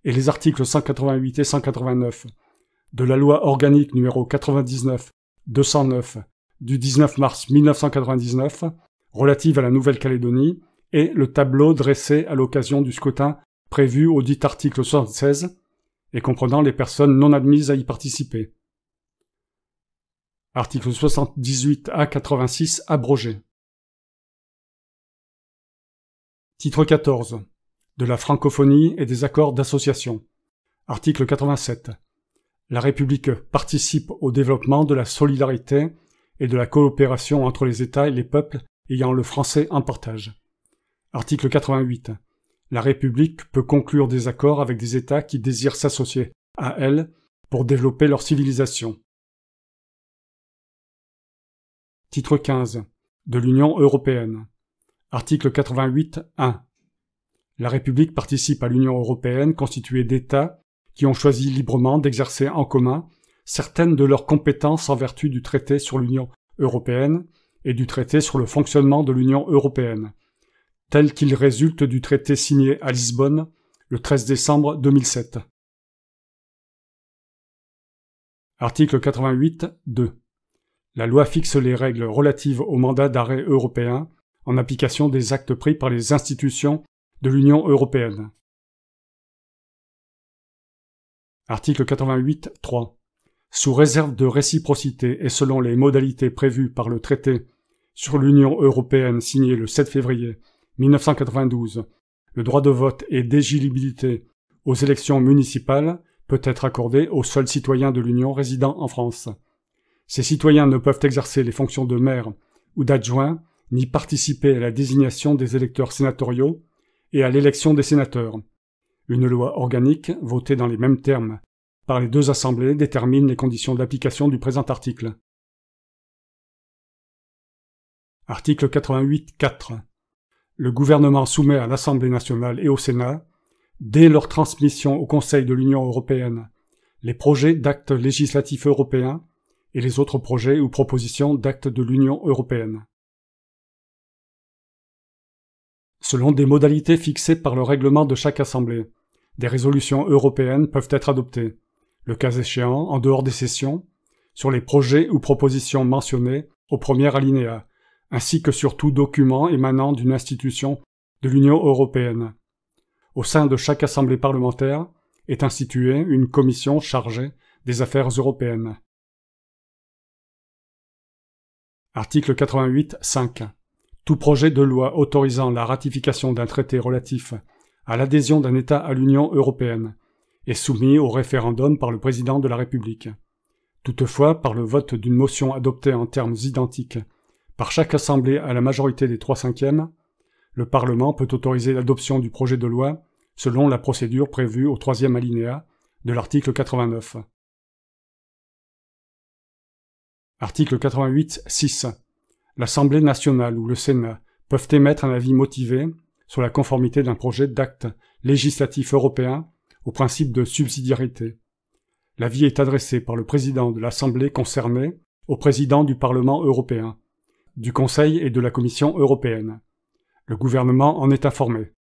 et les articles 188 et 189 de la loi organique numéro 99-209 du 19 mars 1999 relative à la Nouvelle-Calédonie et le tableau dressé à l'occasion du scrutin prévu au dit article 76 et comprenant les personnes non admises à y participer. Article 78A86 abrogé. Titre 14. De la francophonie et des accords d'association. Article 87. La République participe au développement de la solidarité et de la coopération entre les États et les peuples ayant le français en partage. Article 88. La République peut conclure des accords avec des États qui désirent s'associer à elle pour développer leur civilisation. Titre 15. De l'Union européenne. Article 88.1. La République participe à l'Union européenne constituée d'États qui ont choisi librement d'exercer en commun certaines de leurs compétences en vertu du traité sur l'Union européenne et du traité sur le fonctionnement de l'Union européenne, tel qu'il résulte du traité signé à Lisbonne le 13 décembre 2007. Article 88.2. La loi fixe les règles relatives au mandat d'arrêt européen en application des actes pris par les institutions de l'Union européenne. Article 88.3. Sous réserve de réciprocité et selon les modalités prévues par le traité sur l'Union européenne signé le 7 février 1992, le droit de vote et d'éligibilité aux élections municipales peut être accordé aux seuls citoyens de l'Union résidant en France. Ces citoyens ne peuvent exercer les fonctions de maire ou d'adjoint, ni participer à la désignation des électeurs sénatoriaux et à l'élection des sénateurs. Une loi organique, votée dans les mêmes termes par les deux assemblées, détermine les conditions d'application du présent article. Article 88.4. Le gouvernement soumet à l'Assemblée nationale et au Sénat, dès leur transmission au Conseil de l'Union européenne, les projets d'actes législatifs européens et les autres projets ou propositions d'actes de l'Union européenne. Selon des modalités fixées par le règlement de chaque assemblée, des résolutions européennes peuvent être adoptées, le cas échéant en dehors des sessions, sur les projets ou propositions mentionnés au premier alinéa, ainsi que sur tout document émanant d'une institution de l'Union européenne. Au sein de chaque assemblée parlementaire est instituée une commission chargée des affaires européennes. Article 88.5. Tout projet de loi autorisant la ratification d'un traité relatif à l'adhésion d'un État à l'Union européenne est soumis au référendum par le président de la République. Toutefois, par le vote d'une motion adoptée en termes identiques par chaque assemblée à la majorité des 3/5, le Parlement peut autoriser l'adoption du projet de loi selon la procédure prévue au 3e alinéa de l'article 89. Article 88.6. L'Assemblée nationale ou le Sénat peuvent émettre un avis motivé sur la conformité d'un projet d'acte législatif européen au principe de subsidiarité. L'avis est adressé par le président de l'Assemblée concernée au président du Parlement européen, du Conseil et de la Commission européenne. Le gouvernement en est informé.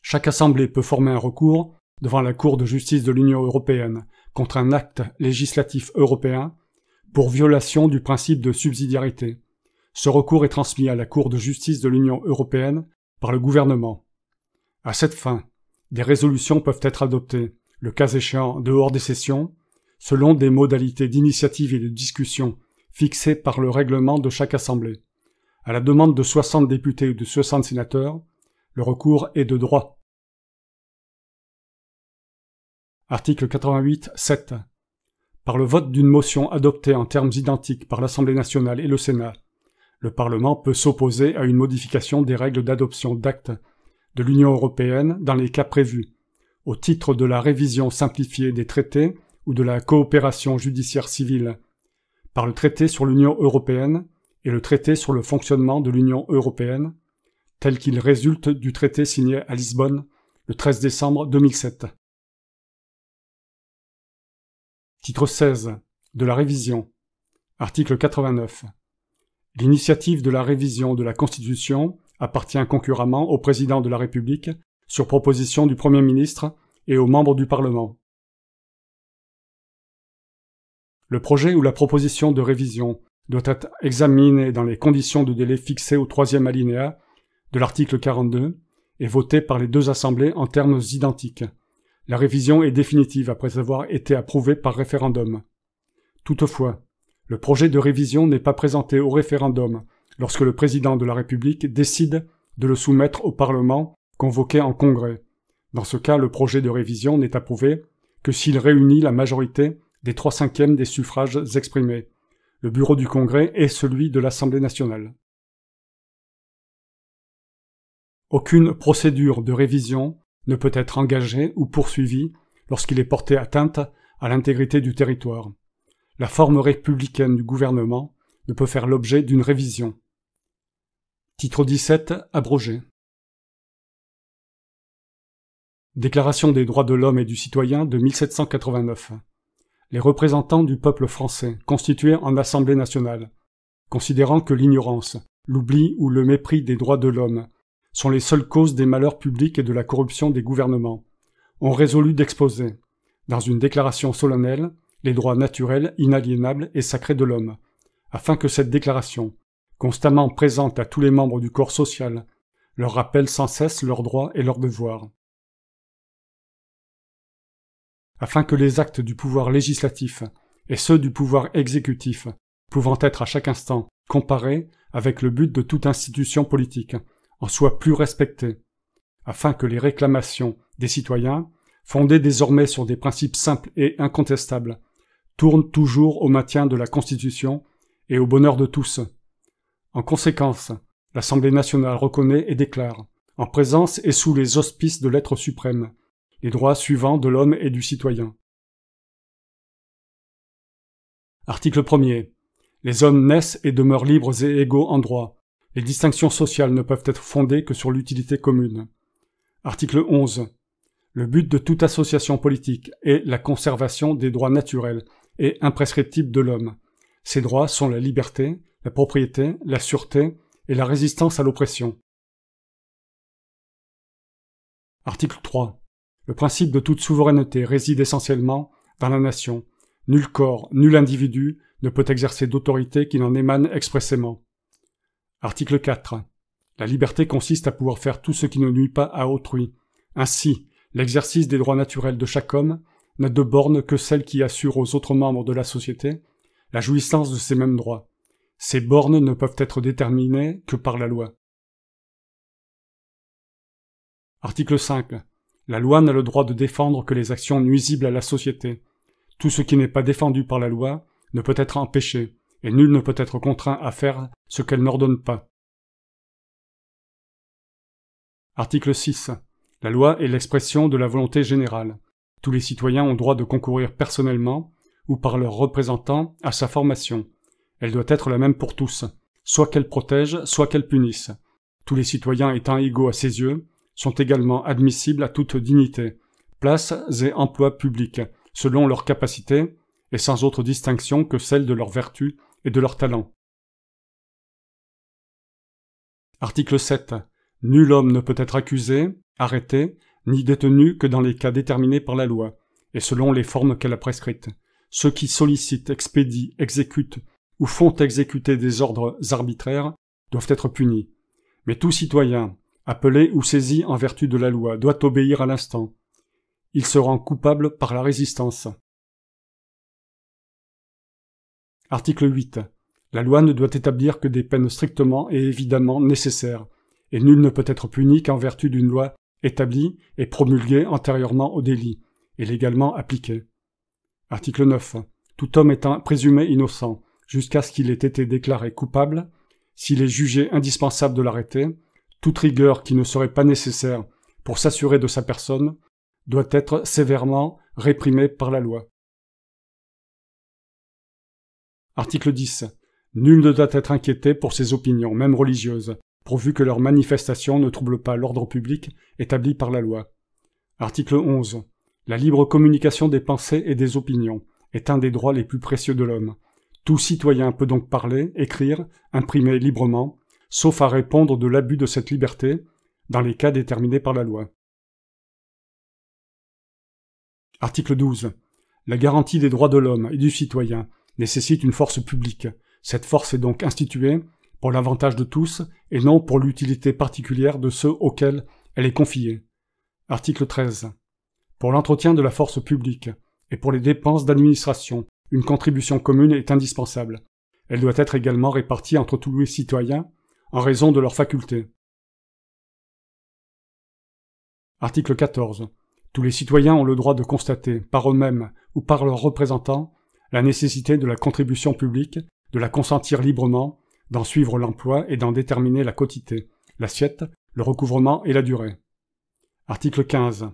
Chaque assemblée peut former un recours devant la Cour de justice de l'Union européenne contre un acte législatif européen pour violation du principe de subsidiarité. Ce recours est transmis à la Cour de justice de l'Union européenne par le gouvernement. À cette fin, des résolutions peuvent être adoptées, le cas échéant dehors des sessions, selon des modalités d'initiative et de discussion fixées par le règlement de chaque assemblée. À la demande de 60 députés ou de 60 sénateurs, le recours est de droit. Article 88, 7. Par le vote d'une motion adoptée en termes identiques par l'Assemblée nationale et le Sénat, le Parlement peut s'opposer à une modification des règles d'adoption d'actes de l'Union européenne dans les cas prévus, au titre de la révision simplifiée des traités ou de la coopération judiciaire civile, par le traité sur l'Union européenne et le traité sur le fonctionnement de l'Union européenne, tel qu'il résulte du traité signé à Lisbonne le 13 décembre 2007. Titre 16. De la révision. Article 89. L'initiative de la révision de la Constitution appartient concurremment au Président de la République sur proposition du Premier ministre et aux membres du Parlement. Le projet ou la proposition de révision doit être examiné dans les conditions de délai fixées au troisième alinéa de l'article 42 et voté par les deux assemblées en termes identiques. La révision est définitive après avoir été approuvée par référendum. Toutefois, le projet de révision n'est pas présenté au référendum lorsque le président de la République décide de le soumettre au Parlement convoqué en congrès. Dans ce cas, le projet de révision n'est approuvé que s'il réunit la majorité des 3/5 des suffrages exprimés, le bureau du Congrès et celui de l'Assemblée nationale. Aucune procédure de révision ne peut être engagée ou poursuivie lorsqu'il est porté atteinte à l'intégrité du territoire. La forme républicaine du gouvernement ne peut faire l'objet d'une révision. Titre 17, abrogé. Déclaration des droits de l'homme et du citoyen de 1789. Les représentants du peuple français, constitués en Assemblée nationale, considérant que l'ignorance, l'oubli ou le mépris des droits de l'homme sont les seules causes des malheurs publics et de la corruption des gouvernements, ont résolu d'exposer, dans une déclaration solennelle, les droits naturels, inaliénables et sacrés de l'homme, afin que cette déclaration, constamment présente à tous les membres du corps social, leur rappelle sans cesse leurs droits et leurs devoirs. Afin que les actes du pouvoir législatif et ceux du pouvoir exécutif, pouvant être à chaque instant comparés avec le but de toute institution politique, en soient plus respectés, afin que les réclamations des citoyens, fondées désormais sur des principes simples et incontestables, tournent toujours au maintien de la Constitution et au bonheur de tous. En conséquence, l'Assemblée nationale reconnaît et déclare, en présence et sous les auspices de l'être suprême, les droits suivants de l'homme et du citoyen. Article 1er. Les hommes naissent et demeurent libres et égaux en droit. Les distinctions sociales ne peuvent être fondées que sur l'utilité commune. Article 11. Le but de toute association politique est la conservation des droits naturels et imprescriptibles de l'homme. Ces droits sont la liberté, la propriété, la sûreté et la résistance à l'oppression. Article 3. Le principe de toute souveraineté réside essentiellement dans la nation. Nul corps, nul individu ne peut exercer d'autorité qui n'en émane expressément. Article 4. La liberté consiste à pouvoir faire tout ce qui ne nuit pas à autrui. Ainsi, l'exercice des droits naturels de chaque homme n'a de borne que celle qui assure aux autres membres de la société la jouissance de ces mêmes droits. Ces bornes ne peuvent être déterminées que par la loi. Article 5. La loi n'a le droit de défendre que les actions nuisibles à la société. Tout ce qui n'est pas défendu par la loi ne peut être empêché, et nul ne peut être contraint à faire ce qu'elle n'ordonne pas. Article 6. La loi est l'expression de la volonté générale. Tous les citoyens ont droit de concourir personnellement ou par leurs représentants à sa formation. Elle doit être la même pour tous, soit qu'elle protège, soit qu'elle punisse. Tous les citoyens étant égaux à ses yeux, sont également admissibles à toute dignité, places et emplois publics, selon leurs capacités, et sans autre distinction que celle de leur vertu et de leur talent. Article 7. Nul homme ne peut être accusé, arrêté, ni détenu que dans les cas déterminés par la loi, et selon les formes qu'elle a prescrites. Ceux qui sollicitent, expédient, exécutent ou font exécuter des ordres arbitraires doivent être punis. Mais tout citoyen, appelé ou saisi en vertu de la loi, doit obéir à l'instant. Il se rend coupable par la résistance. Article 8. La loi ne doit établir que des peines strictement et évidemment nécessaires, et nul ne peut être puni qu'en vertu d'une loi établie et promulguée antérieurement au délit, et légalement appliquée. Article 9. Tout homme étant présumé innocent, jusqu'à ce qu'il ait été déclaré coupable, s'il est jugé indispensable de l'arrêter, toute rigueur qui ne serait pas nécessaire pour s'assurer de sa personne doit être sévèrement réprimée par la loi. Article 10. Nul ne doit être inquiété pour ses opinions, même religieuses, pourvu que leurs manifestations ne troublent pas l'ordre public établi par la loi. Article 11. La libre communication des pensées et des opinions est un des droits les plus précieux de l'homme. Tout citoyen peut donc parler, écrire, imprimer librement, sauf à répondre de l'abus de cette liberté, dans les cas déterminés par la loi. Article 12. La garantie des droits de l'homme et du citoyen nécessite une force publique. Cette force est donc instituée pour l'avantage de tous et non pour l'utilité particulière de ceux auxquels elle est confiée. Article 13. Pour l'entretien de la force publique et pour les dépenses d'administration, une contribution commune est indispensable. Elle doit être également répartie entre tous les citoyens en raison de leurs facultés. Article 14. Tous les citoyens ont le droit de constater, par eux-mêmes ou par leurs représentants, la nécessité de la contribution publique, de la consentir librement, d'en suivre l'emploi et d'en déterminer la quotité, l'assiette, le recouvrement et la durée. Article 15.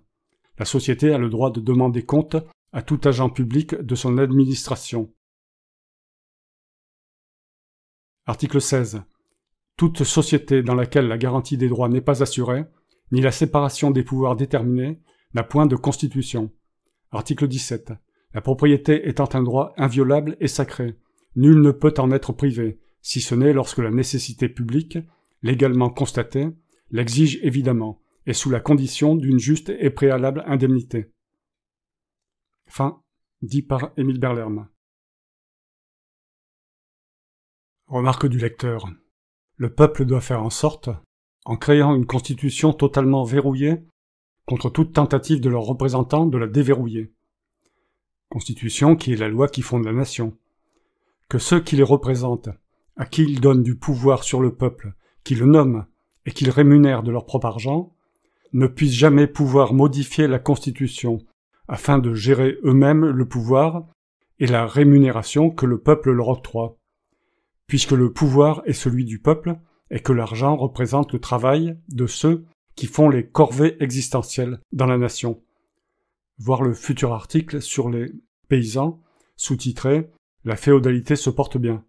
La société a le droit de demander compte à tout agent public de son administration. Article 16. Toute société dans laquelle la garantie des droits n'est pas assurée, ni la séparation des pouvoirs déterminée, n'a point de constitution. Article 17. La propriété étant un droit inviolable et sacré, nul ne peut en être privé, si ce n'est lorsque la nécessité publique, légalement constatée, l'exige évidemment, et sous la condition d'une juste et préalable indemnité. Fin, dit par Émile Berlerme. Remarque du lecteur. Le peuple doit faire en sorte, en créant une constitution totalement verrouillée, contre toute tentative de leurs représentants de la déverrouiller. Constitution qui est la loi qui fonde la nation. Que ceux qui les représentent, à qui ils donnent du pouvoir sur le peuple, qui le nomment et qu'ils rémunèrent de leur propre argent, ne puissent jamais pouvoir modifier la Constitution afin de gérer eux-mêmes le pouvoir et la rémunération que le peuple leur octroie, puisque le pouvoir est celui du peuple et que l'argent représente le travail de ceux qui font les corvées existentielles dans la nation. Voir le futur article sur les paysans, sous-titré « La féodalité se porte bien ».